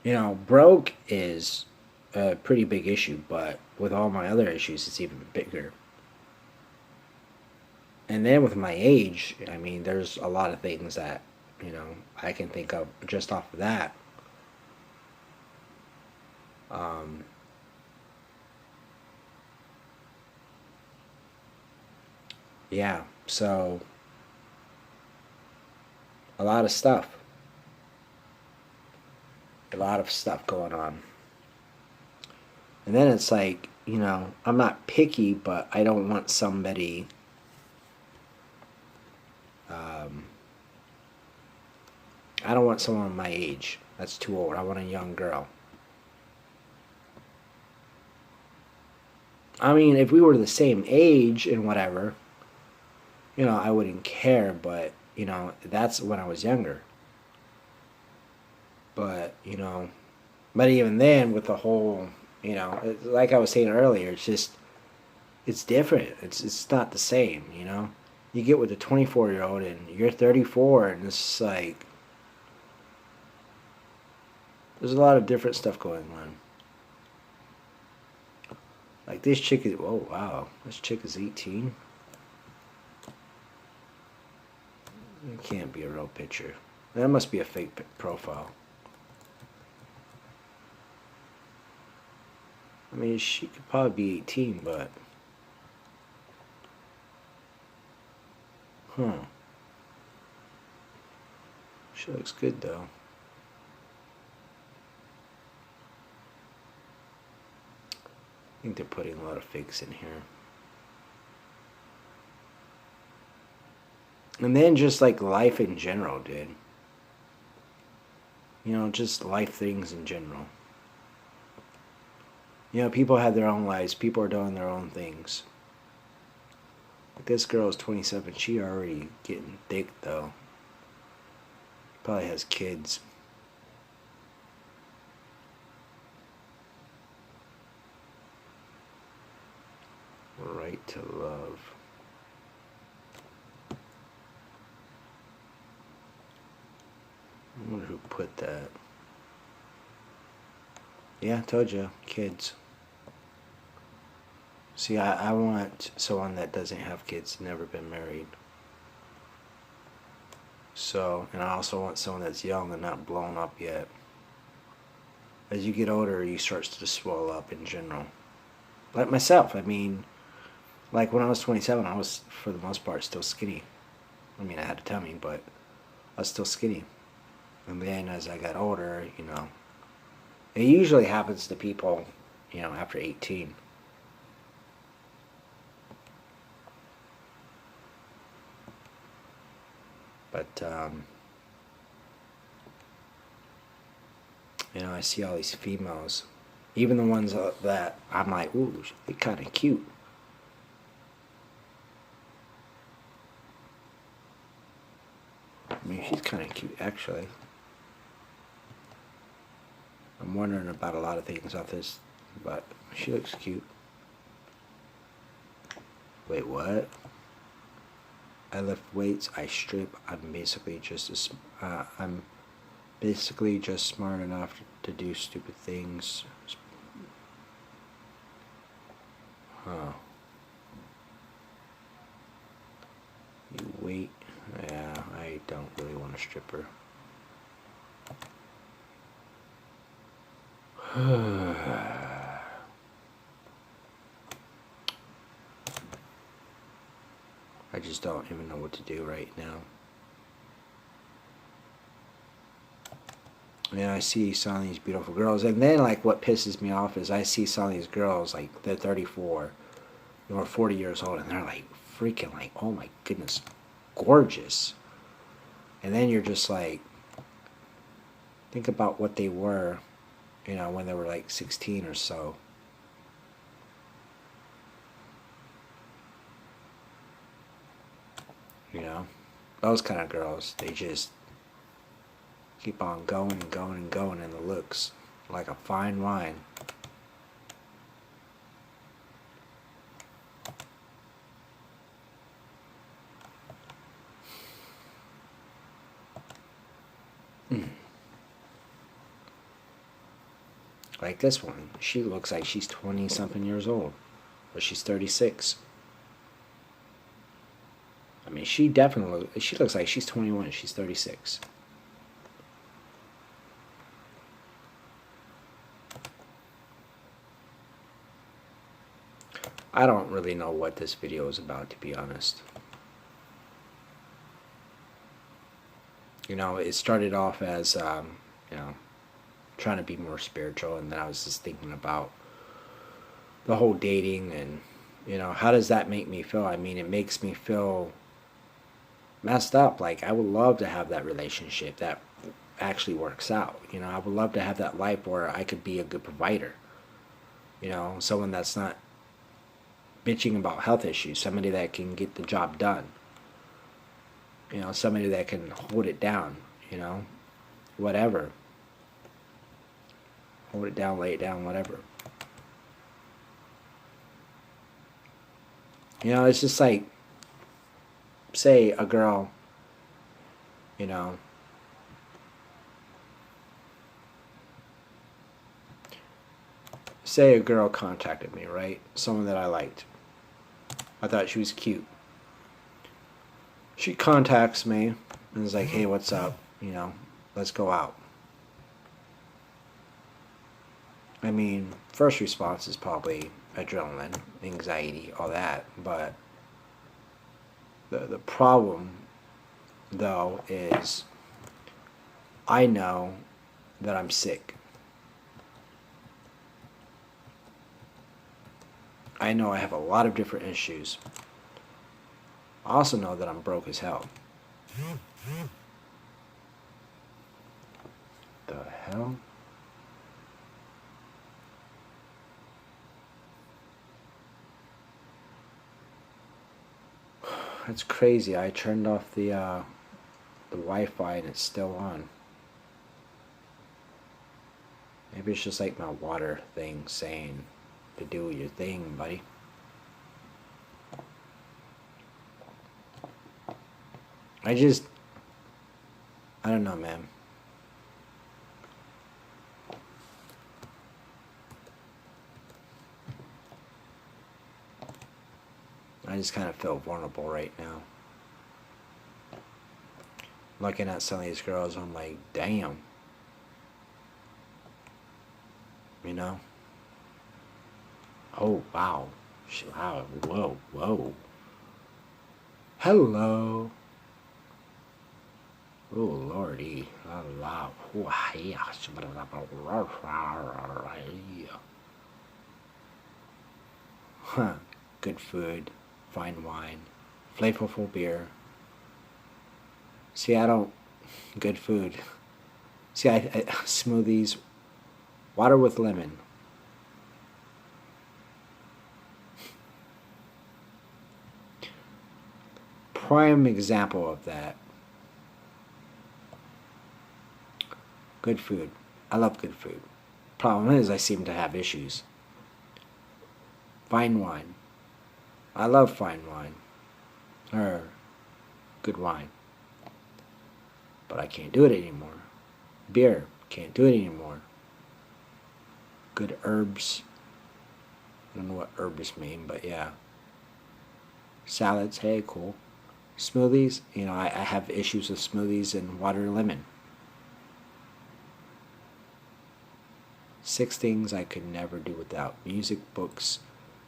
Broke is a pretty big issue, but with all my other issues, it's even bigger. And then with my age, I mean, there's a lot of things that, I can think of just off of that. Um, yeah, so a lot of stuff. A lot of stuff going on. And then it's like, I'm not picky, but I don't want somebody, um, I don't want someone my age. That's too old. I want a young girl. I mean, if we were the same age and whatever, I wouldn't care, but, that's when I was younger. But even then, with the whole, like I was saying earlier, it's different. It's not the same, You get with a 24-year-old and you're 34, and it's like, there's a lot of different stuff going on. Like this chick is, oh wow, this chick is 18. It can't be a real picture. That must be a fake profile. I mean, she could probably be 18, but... She looks good, though. I think they're putting a lot of fakes in here. And then just, like, life in general, dude. Just life things in general. People have their own lives. People are doing their own things. Like this girl is 27. She already getting thick, though. Probably has kids. Right to love. I wonder who put that. Yeah, I told you, kids. See, I want someone that doesn't have kids, never been married. So, and I also want someone that's young and not blown up yet. As you get older, you start to swell up in general. Like myself, I mean, like when I was 27, I was, for the most part, still skinny. I mean, I had a tummy, but I was still skinny. And then as I got older, it usually happens to people, after 18. But, I see all these females, even the ones that I'm like, ooh, they're kind of cute. I mean, she's kind of cute, actually. I'm wondering about a lot of things off this, but she looks cute. Wait, what? I lift weights, I strip. I'm basically just smart enough to do stupid things. Huh. You wait. Yeah, I don't really want a stripper. I just don't even know what to do right now. Yeah, I see some of these beautiful girls, and then like what pisses me off is I see some of these girls, like they're 34 or 40 years old, and they're like freaking like, oh my goodness, gorgeous. And then you're just like, think about what they were, you know, when they were like 16 or so. You know, those kind of girls, they just keep on going and going and going in the looks, like a fine wine. Like this one, she looks like she's 20 something years old, or she's 36. I mean, she looks like she's 21, she's 36. I don't really know what this video is about, to be honest. You know, it started off as, you know, trying to be more spiritual, and then I was just thinking about the whole dating and, you know, how does that make me feel? I mean, it makes me feel messed up. Like, I would love to have that relationship that actually works out. You know, I would love to have that life where I could be a good provider. You know, someone that's not bitching about health issues, somebody that can get the job done. You know, somebody that can hold it down, you know, whatever. Hold it down, lay it down, whatever. You know, it's just like, say a girl, you know, say a girl contacted me, right? Someone that I liked. I thought she was cute. She contacts me and is like, hey, what's up? You know, let's go out. I mean, first response is probably adrenaline, anxiety, all that. But the problem, though, is I know that I'm sick. I know I have a lot of different issues. I also know that I'm broke as hell. The hell? That's crazy. I turned off the Wi-Fi and it's still on. Maybe it's just like my water thing saying to do your thing, buddy. I don't know, man. I just kind of feel vulnerable right now. Looking at some of these girls, I'm like, damn. You know? Oh, wow. Wow. Whoa, whoa. Hello. Oh, lordy. Allah. Huh. Good food. Fine wine. Flavorful beer. See, I don't... Good food. See, I smoothies. Water with lemon. Prime example of that. Good food. I love good food. Problem is, I seem to have issues. Fine wine. I love fine wine. Or good wine. But I can't do it anymore. Beer. Can't do it anymore. Good herbs. I don't know what herbs mean, but yeah. Salads. Hey, cool. Smoothies. You know, I have issues with smoothies and water and lemon. 6 things I could never do without: music, books,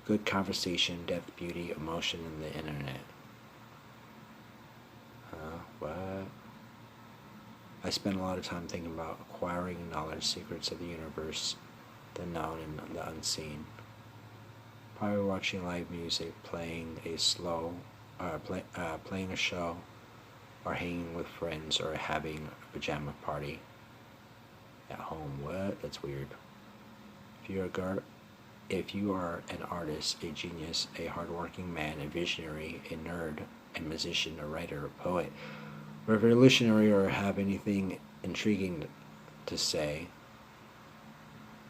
good conversation, death, beauty, emotion, and the internet. What? I spend a lot of time thinking about acquiring knowledge, secrets of the universe, the known and the unseen. Probably watching live music, playing a slow playing a show, or hanging with friends, or having a pajama party at home. What? That's weird. If you're a girl, if you are an artist, a genius, a hardworking man, a visionary, a nerd, a musician, a writer, a poet, or a revolutionary, or have anything intriguing to say,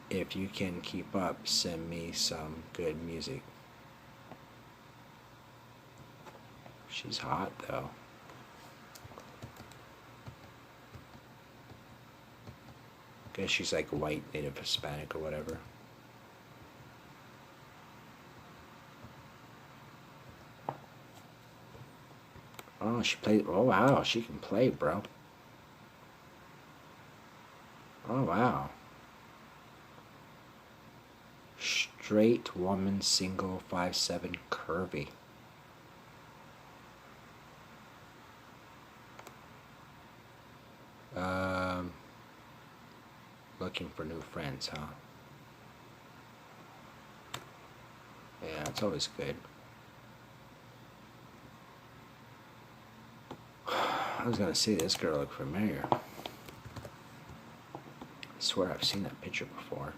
if you can keep up, send me some good music. She's hot, though. Guess she's like white, native Hispanic, or whatever. Oh, she played. Oh, wow. She can play, bro. Oh, wow. Straight woman, single, 5'7", curvy. Looking for new friends, huh? Yeah, it's always good. I was gonna say this girl looked familiar. I swear I've seen that picture before.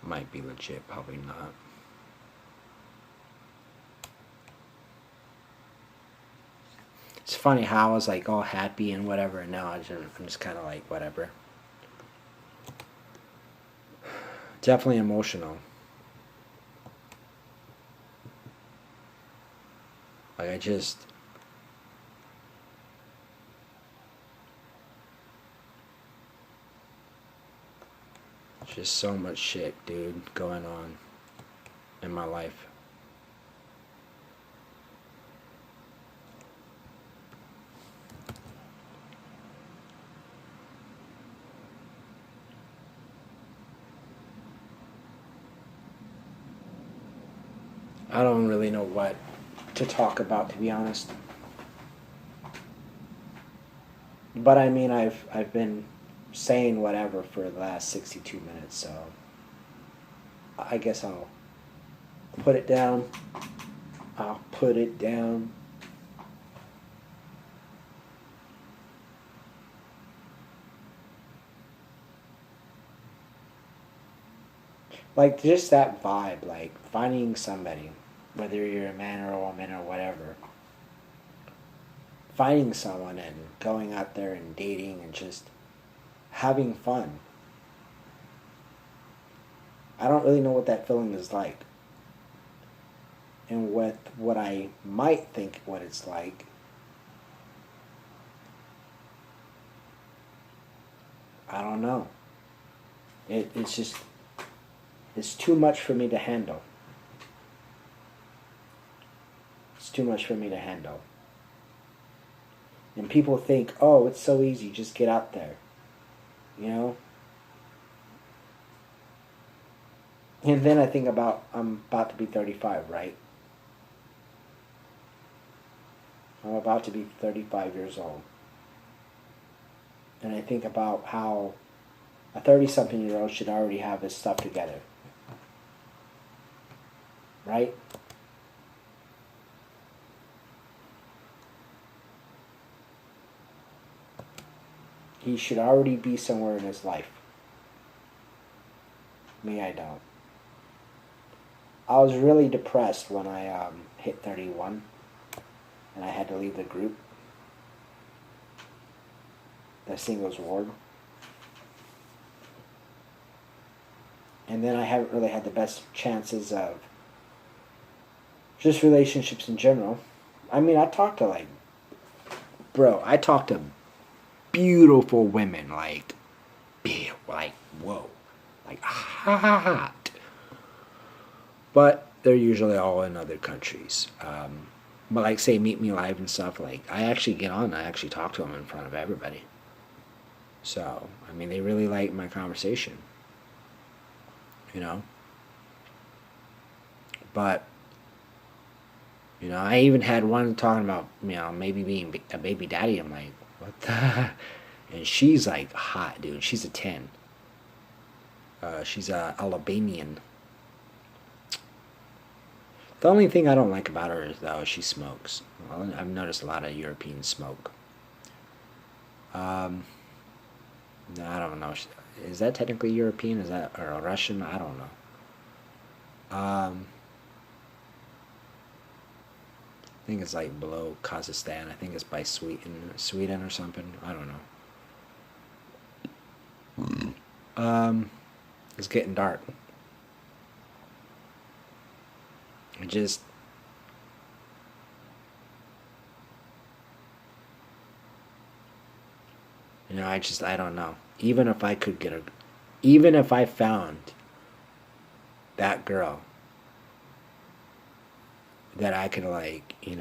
Might be legit, probably not. It's funny how I was like all happy and whatever, and now I'm just kind of like whatever. Definitely emotional. Like I just. Just so much shit, dude, going on in my life. I don't really know what to talk about, to be honest. But I mean, I've been saying whatever for the last 62 minutes, so I guess I'll put it down. I'll put it down. Like, just that vibe, like, finding somebody, whether you're a man or a woman or whatever, finding someone and going out there and dating and just having fun. I don't really know what that feeling is like. And with what I might think what it's like, I don't know. It's just, it's too much for me to handle. It's too much for me to handle. And people think, oh, it's so easy, just get out there. You know? And then I think about, I'm about to be 35, right? I'm about to be 35 years old. And I think about how a 30-something-year-old should already have his stuff together. Right? He should already be somewhere in his life. Me, I don't. I was really depressed when I hit 31 and I had to leave the group, the singles ward. And then I haven't really had the best chances of just relationships in general. I mean, I talk to I talk to beautiful women, like whoa, like hot. But they're usually all in other countries. But like, say, Meet Me Live and stuff, like, I actually get on, I actually talk to them in front of everybody. So, I mean, they really like my conversation. You know? But, You know, I even had one talking about, maybe being a baby daddy. I'm like, what the? And she's like hot, dude. She's a 10. She's a Alabamian. The only thing I don't like about her is, though, she smokes. Well, I've noticed a lot of Europeans smoke. Um, no, I don't know. Is that technically European? Is that or a Russian? I don't know. I think it's like below Kazakhstan. I think it's by Sweden or something. I don't know. It's getting dark. I just I don't know. Even if I could even if I found that girl that I could like, I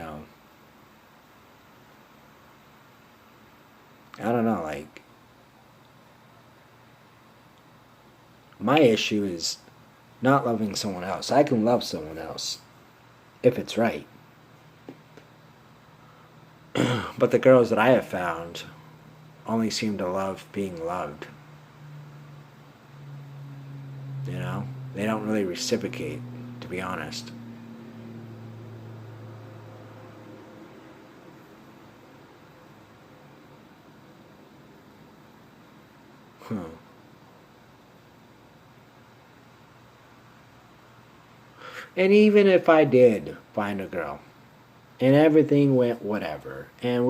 don't know, like my issue is not loving someone else. I can love someone else if it's right. But the girls that I have found only seem to love being loved. You know? They don't really reciprocate, to be honest. Huh. And even if I did find a girl and everything went whatever, and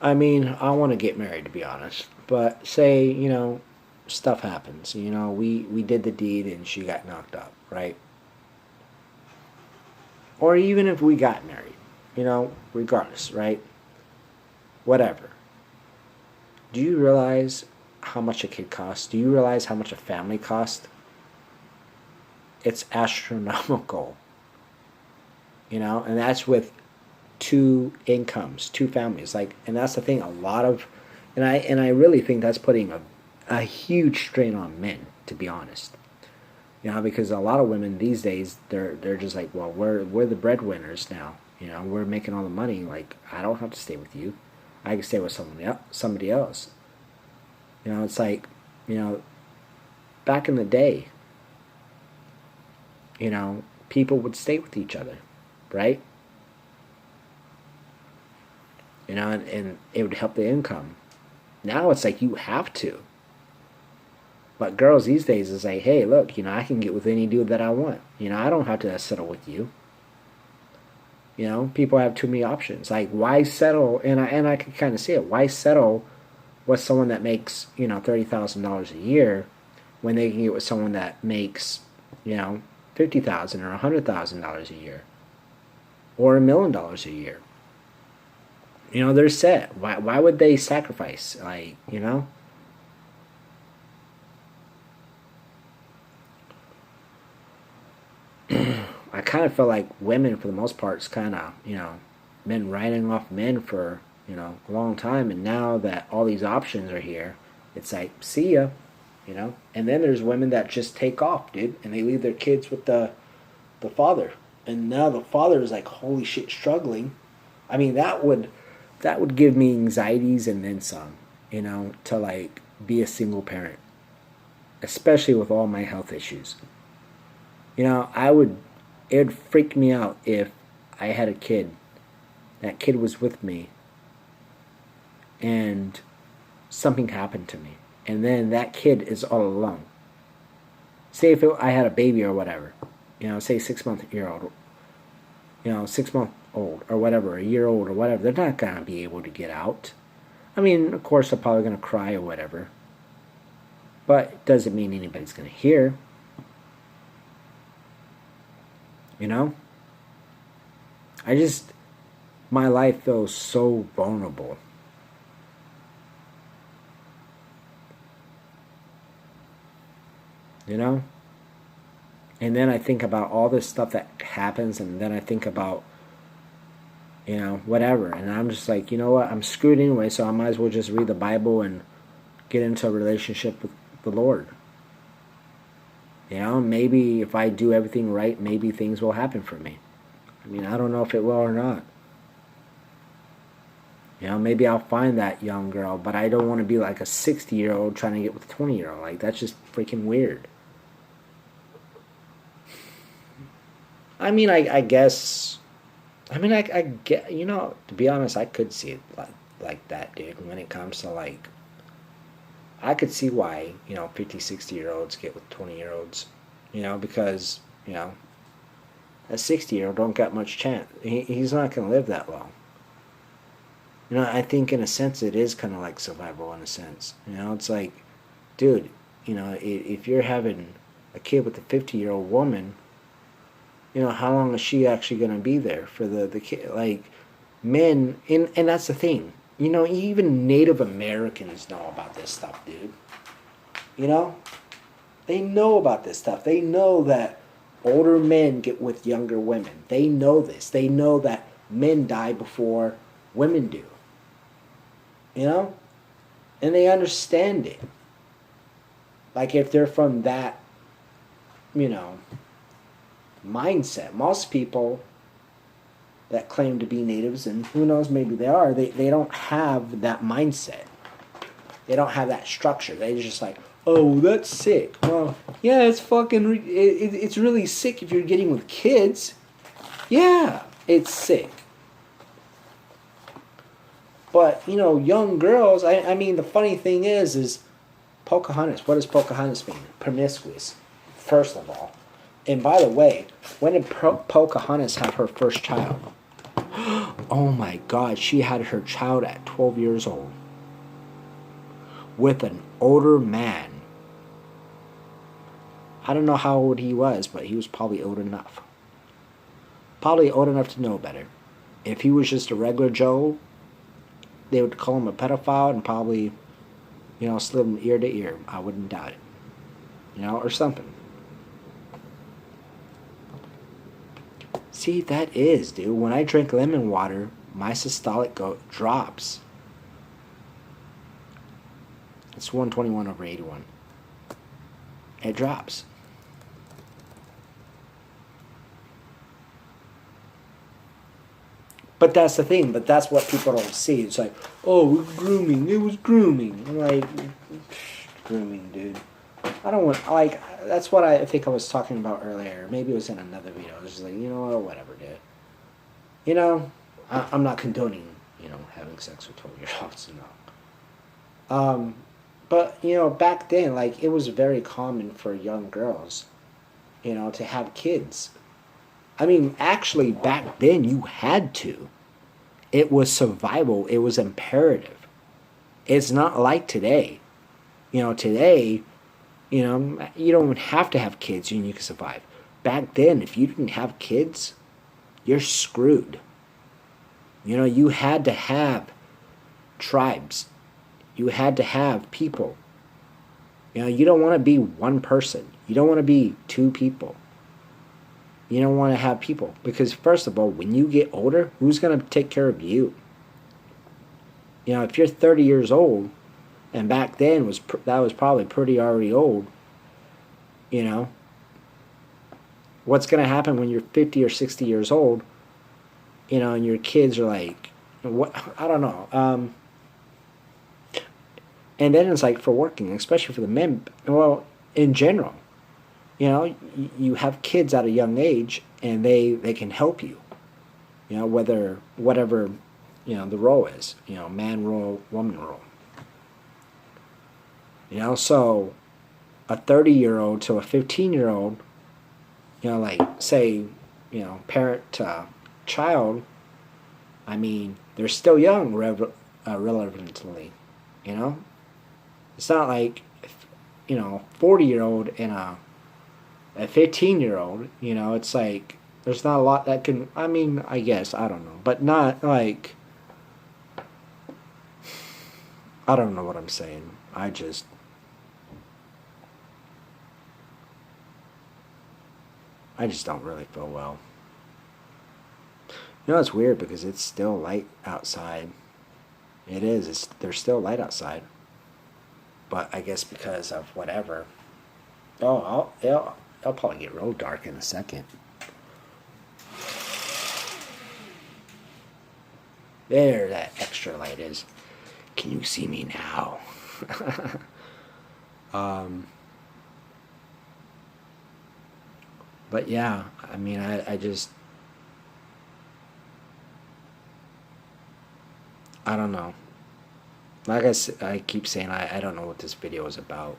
I mean, I want to get married, to be honest, but say, stuff happens. We did the deed and she got knocked up, right? Or even if we got married, regardless, right? Whatever. Do you realize how much a kid costs? Do you realize how much a family costs? It's astronomical, and that's with two incomes, two families. Like, and that's the thing. A lot of, and I really think that's putting a huge strain on men, to be honest. Because a lot of women these days, they're just like, well, we're the breadwinners now. We're making all the money. Like, I don't have to stay with you. I can stay with somebody else. It's like, back in the day, people would stay with each other, right? And it would help the income. Now it's like you have to. But girls these days is like, hey, look, I can get with any dude that I want. I don't have to settle with you. People have too many options. Like, why settle? And I can kind of see it. Why settle with someone that makes $30,000 a year when they can get with someone that makes $50,000 or $100,000 a year or $1,000,000 a year? They're set. Why would they sacrifice? Like, I kind of feel like women, for the most part, is kind of, men writing off men for, a long time. And now that all these options are here, it's like, see ya, And then there's women that just take off, dude, and they leave their kids with the father. And now the father is like, holy shit, struggling. I mean, that would give me anxieties and then some, to like be a single parent, especially with all my health issues. It would freak me out if I had a kid, that kid was with me, and something happened to me, and then that kid is all alone. Say if I had a baby or whatever, say 6 month old or whatever, a year old or whatever, they're not going to be able to get out. I mean, of course, they're probably going to cry or whatever, but it doesn't mean anybody's going to hear. My life feels so vulnerable. And then I think about all this stuff that happens, and then I think about, whatever. And I'm just like, you know what? I'm screwed anyway, so I might as well just read the Bible and get into a relationship with the Lord. Maybe if I do everything right, maybe things will happen for me. I mean, I don't know if it will or not. You know, maybe I'll find that young girl, but I don't want to be like a 60-year-old trying to get with a 20-year-old. Like, that's just freaking weird. I mean, I guess. I mean, I get. You know, to be honest, I could see it like that, dude. When it comes to like, I could see why 50, 60-year-olds get with 20-year-olds. You know, because a 60-year-old don't got much chance. He's not gonna live that long. You know, I think in a sense it is kind of like survival in a sense. You know, it's like, dude, if you're having a kid with a 50-year-old woman, how long is she actually going to be there for the kid? Like, men, and that's the thing. Even Native Americans know about this stuff, dude. You know? They know about this stuff. They know that older men get with younger women. They know this. They know that men die before women do. And they understand it. Like, if they're from that, mindset. Most people that claim to be natives, and who knows, maybe they are, they don't have that mindset. They don't have that structure. They're just like, oh, that's sick. Well, yeah, it's fucking, it's really sick if you're getting with kids. Yeah, it's sick. But, young girls, I mean, the funny thing is Pocahontas. What does Pocahontas mean? Promiscuous, first of all. And by the way, when did Pocahontas have her first child? Oh my God, she had her child at 12 years old. With an older man. I don't know how old he was, but he was probably old enough. Probably old enough to know better. If he was just a regular Joe, they would call him a pedophile and probably, slip him ear to ear. I wouldn't doubt it. Or something. See, that is, dude. When I drink lemon water, my systolic drops. It's 121/81. It drops. But that's the thing. But that's what people don't see. It's like, oh, grooming. It was grooming. I'm like, grooming, dude. I don't want, like, that's what I think I was talking about earlier. Maybe it was in another video. I was just like, whatever, dude. I'm not condoning, having sex with 12-year-olds, no. But, back then, like, it was very common for young girls, to have kids. I mean, actually, back then, you had to. It was survival. It was imperative. It's not like today. Today, you don't have to have kids and you can survive. Back then, if you didn't have kids, you're screwed. You had to have tribes. You had to have people. You don't want to be one person. You don't want to be two people. You don't want to have people. Because first of all, when you get older, who's going to take care of you? If you're 30 years old, and back then that was probably pretty already old, what's going to happen when you're 50 or 60 years old, and your kids are like, what? I don't know. And then it's like for working, especially for the men, well, in general, you have kids at a young age and they can help you, whatever, the role is, man role, woman role. So a 30-year-old to a 15-year-old, like, say, parent to child, I mean, they're still young relevantly, It's not like, 40-year-old and a 15-year-old, it's like, there's not a lot that can, I mean, I guess, I don't know, but not like, I don't know what I'm saying. I just don't really feel well. It's weird because it's still light outside. It is. There's still light outside. But I guess because of whatever. Oh, it'll probably get real dark in a second. There, that extra light is. Can you see me now? um, but yeah, I mean, I just, I don't know. Like I keep saying, I don't know what this video is about.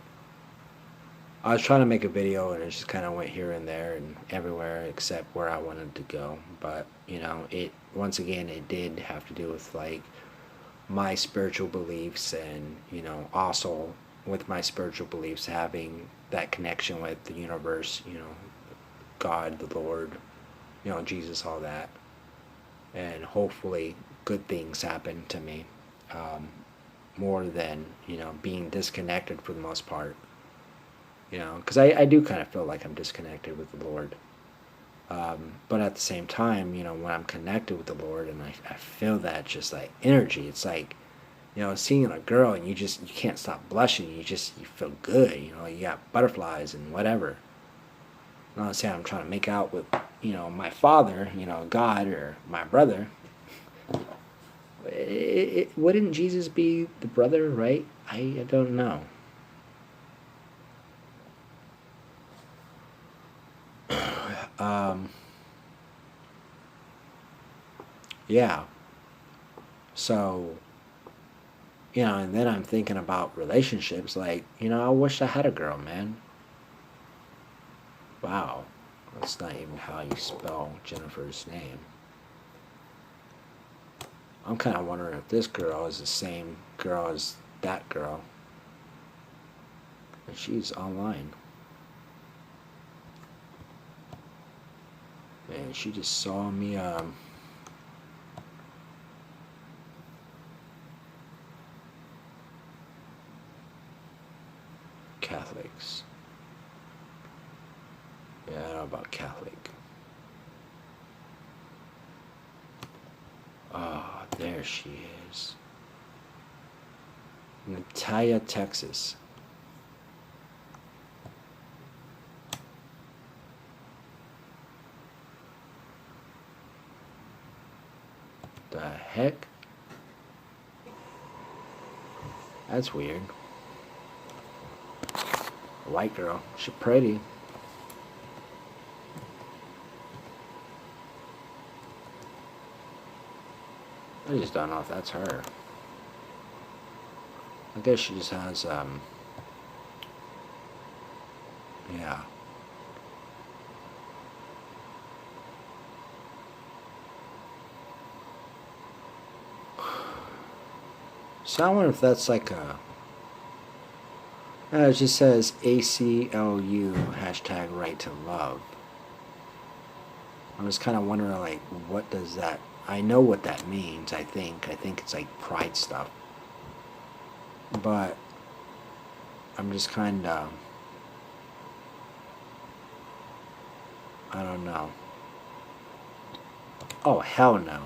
I was trying to make a video and it just kind of went here and there and everywhere except where I wanted to go. But, you know, it, once again, it did have to do with like my spiritual beliefs and, you know, also with my spiritual beliefs having that connection with the universe, you know, God, the Lord, you know, Jesus, all that. And hopefully good things happen to me, um, more than, you know, being disconnected for the most part. You know, because I do kind of feel like I'm disconnected with the Lord. But at the same time, you know, when I'm connected with the Lord and I feel that just like energy, it's like, you know, seeing a girl and you can't stop blushing. You feel good. You know, you got butterflies and whatever. I'm not saying I'm trying to make out with, you know, my father, you know, God or my brother. Wouldn't Jesus be the brother, right? I don't know. Um, yeah. So, you know, and then I'm thinking about relationships. Like, you know, I wish I had a girl, man. Wow. That's not even how you spell Jennifer's name. I'm kind of wondering if this girl is the same girl as that girl. And she's online. And she just saw me, Catholics. Yeah, I don't know about Catholic. Oh, there she is. Natalia, Texas. The heck? That's weird. A white girl. She's pretty. I just don't know if that's her. I guess she just has, yeah. So I wonder if that's like a, it just says ACLU hashtag right to love. I was kind of wondering, like, what does that, I know what that means, I think. I think it's like pride stuff. But I'm just kind of, I don't know. Oh, hell no.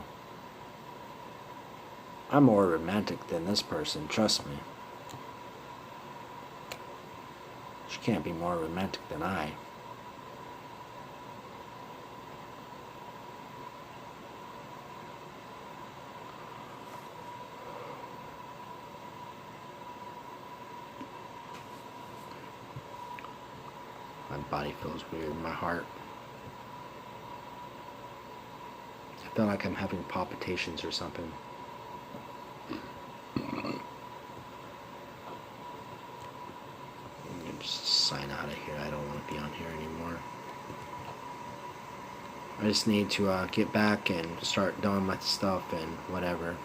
I'm more romantic than this person, trust me. She can't be more romantic than I. My body feels weird, my heart. I feel like I'm having palpitations or something. Just sign out of here. I don't want to be on here anymore. I just need to get back and start doing my stuff and whatever.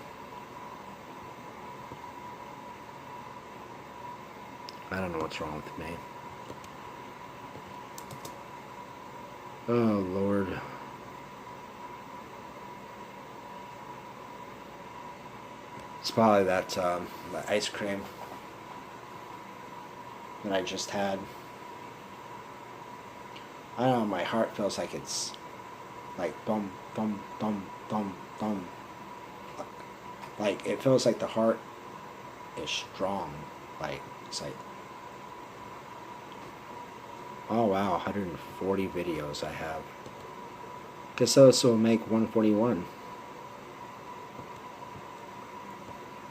I don't know what's wrong with me. Oh, Lord. It's probably that the ice cream that I just had. I don't know, my heart feels like it's like thump, thump, thump, thump, thump. Like, it feels like the heart is strong. Like, it's like, oh wow, 140 videos I have. Guess this will make 141.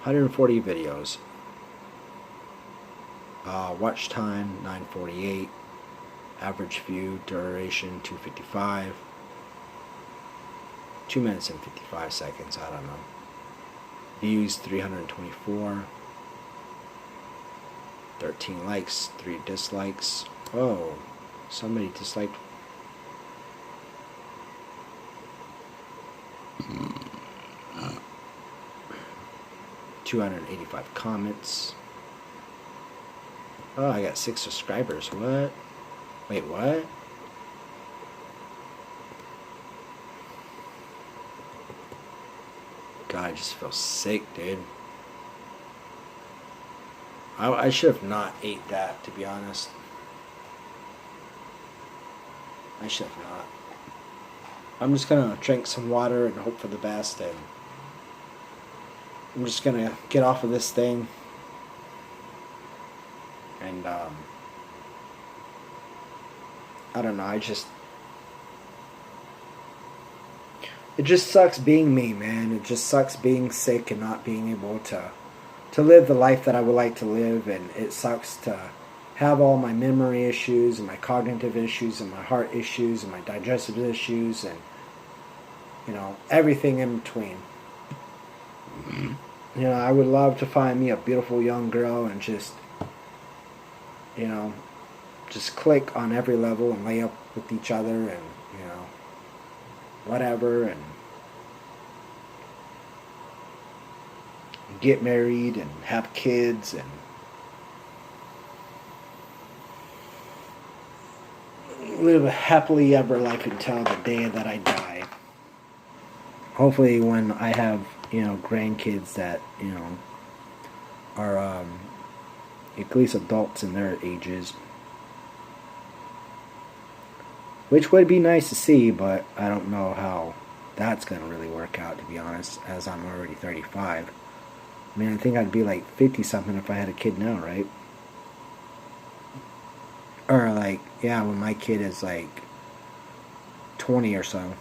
140 videos. Watch time 948. Average view duration 255. 2 minutes and 55 seconds. I don't know. Views 324. 13 likes, 3 dislikes. Oh, somebody disliked. Uh, 285 comments. Oh, I got 6 subscribers. What? Wait, what? God, I just feel sick, dude. I should have not ate that, to be honest. I should have not. I'm just gonna drink some water and hope for the best, and I'm just gonna get off of this thing. And I don't know, it just sucks being me, man. It just sucks being sick and not being able to live the life that I would like to live, and it sucks to have all my memory issues and my cognitive issues and my heart issues and my digestive issues and, you know, everything in between. You know, I would love to find me a beautiful young girl and just, you know, just click on every level and lay up with each other and, you know, whatever, and get married and have kids and live a happily ever life until the day that I die. Hopefully when I have, you know, grandkids that, you know, are at least adults in their ages, which would be nice to see, but I don't know how that's going to really work out, to be honest, as I'm already 35. I mean, I think I'd be like 50-something if I had a kid now, right? Or like, yeah, when my kid is like 20 or so.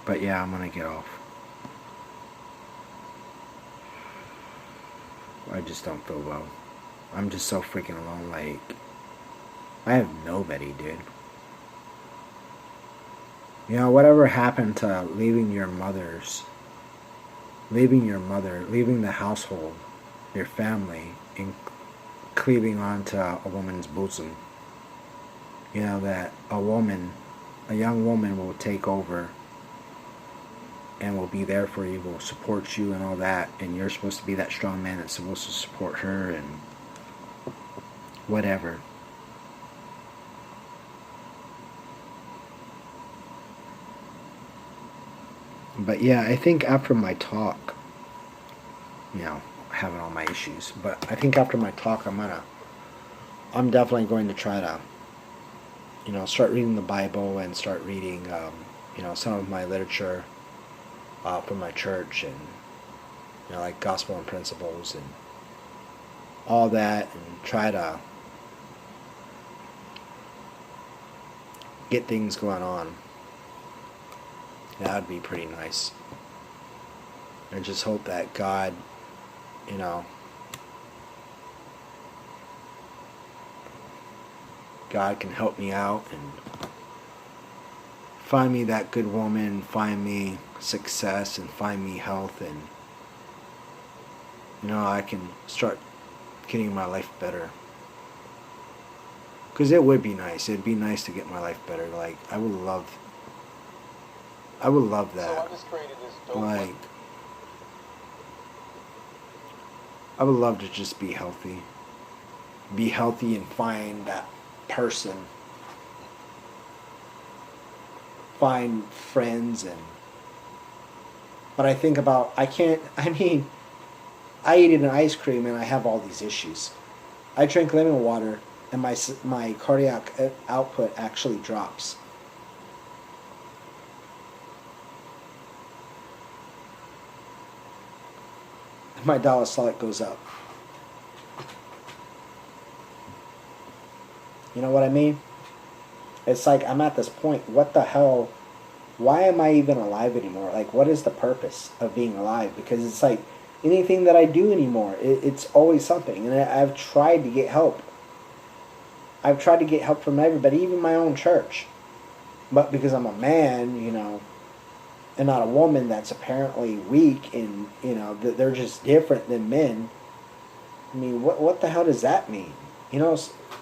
But yeah, I'm going to get off. I just don't feel well. I'm just so freaking alone. Like, I have nobody, dude. You know, whatever happened to leaving the household, your family, and cleaving onto a woman's bosom? You know, that a young woman will take over and will be there for you, will support you and all that, and you're supposed to be that strong man that's supposed to support her and whatever. But yeah, I think after my talk, you know, having all my issues, but I think after my talk I'm definitely going to try to, you know, start reading the Bible and start reading, you know, some of my literature from my church, and, you know, like Gospel and Principles and all that, and try to get things going on. That would be pretty nice. I just hope that God, you know, God can help me out and find me that good woman, find me success, and find me health, and, you know, I can start getting my life better. Because it would be nice. It'd be nice to get my life better. Like, I would love that. So I just created this dope Like, I would love to just be healthy. Be healthy and find that person. Find friends, and... But I think about, I eat an ice cream and I have all these issues. I drink lemon water and my cardiac output actually drops. My diastolic goes up. You know what I mean? It's like I'm at this point. What the hell? Why am I even alive anymore? Like, what is the purpose of being alive? Because it's like anything that I do anymore, it's always something. And I've tried to get help. I've tried to get help from everybody, even my own church. But because I'm a man, and not a woman that's apparently weak and, that they're just different than men. I mean, what the hell does that mean?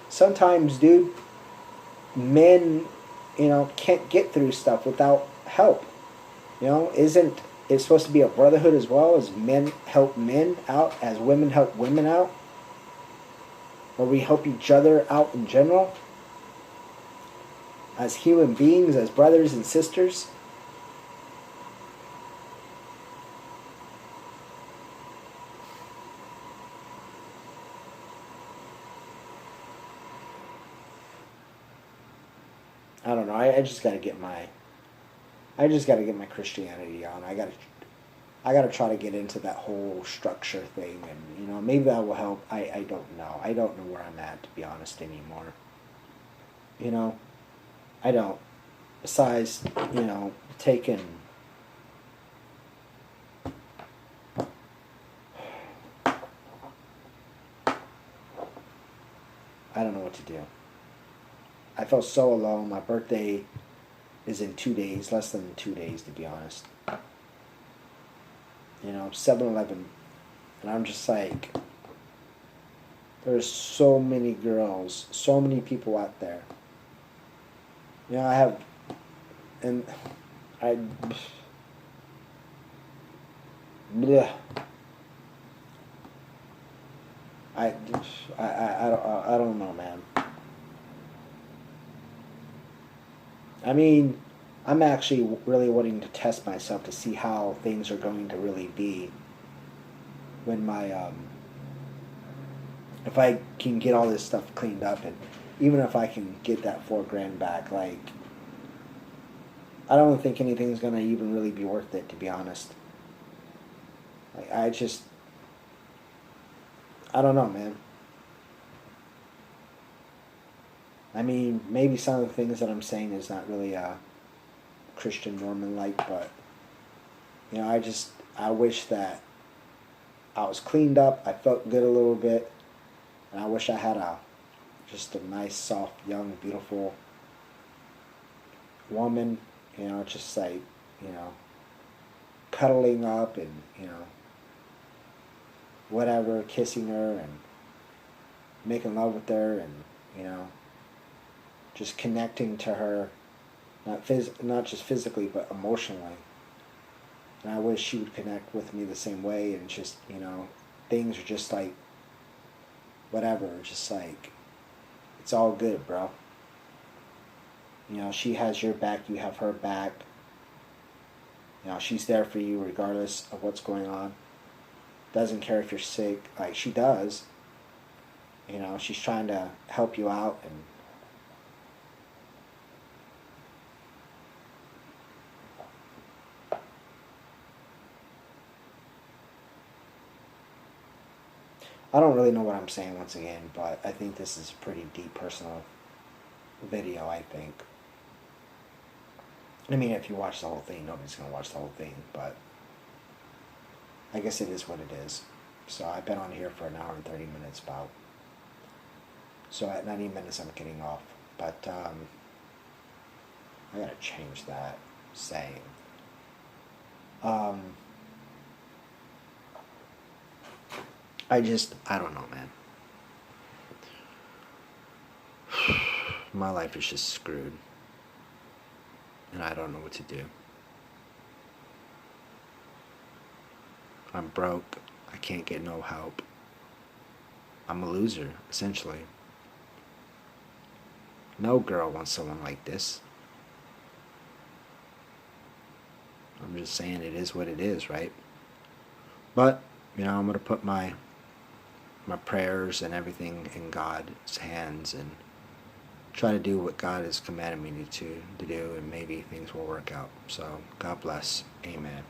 Sometimes, dude, men, can't get through stuff without help. Isn't it supposed to be a brotherhood as well, as men help men out, as women help women out? Or we help each other out in general? As human beings, as brothers and sisters? I don't know. I just got to get my Christianity on. I gotta try to get into that whole structure thing, and maybe that will help. I don't know. I don't know where I'm at, to be honest, anymore. You know, I don't. Besides, taking. I don't know what to do. I felt so alone. My birthday is in 2 days, less than 2 days, to be honest. 7-Eleven, and I'm just like, there's so many girls, so many people out there. I have, and I, bleh, I don't know, man. I mean, I'm actually really wanting to test myself to see how things are going to really be when if I can get all this stuff cleaned up, and even if I can get that $4,000 back, like, I don't think anything's gonna even really be worth it, to be honest. Like, I don't know, man. I mean, maybe some of the things that I'm saying is not really Christian Norman like, but I wish that I was cleaned up. I felt good a little bit, and I wish I had just a nice, soft, young, beautiful woman. Just like cuddling up and whatever, kissing her and making love with her, and just connecting to her, not just physically but emotionally. And I wish she would connect with me the same way, and just things are just like whatever, just like it's all good, bro. She has your back, you have her back. She's there for you regardless of what's going on. Doesn't care if you're sick, like she does. She's trying to help you out, and I don't really know what I'm saying once again, but I think this is a pretty deep personal video, I think. I mean, if you watch the whole thing, nobody's going to watch the whole thing, but I guess it is what it is. So I've been on here for an hour and 30 minutes about. So at 90 minutes I'm getting off. But I gotta change that saying. I don't know, man. My life is just screwed. And I don't know what to do. I'm broke. I can't get no help. I'm a loser, essentially. No girl wants someone like this. I'm just saying it is what it is, right? But, I'm going to put my prayers and everything in God's hands and try to do what God has commanded me to do, and maybe things will work out. So, God bless. Amen.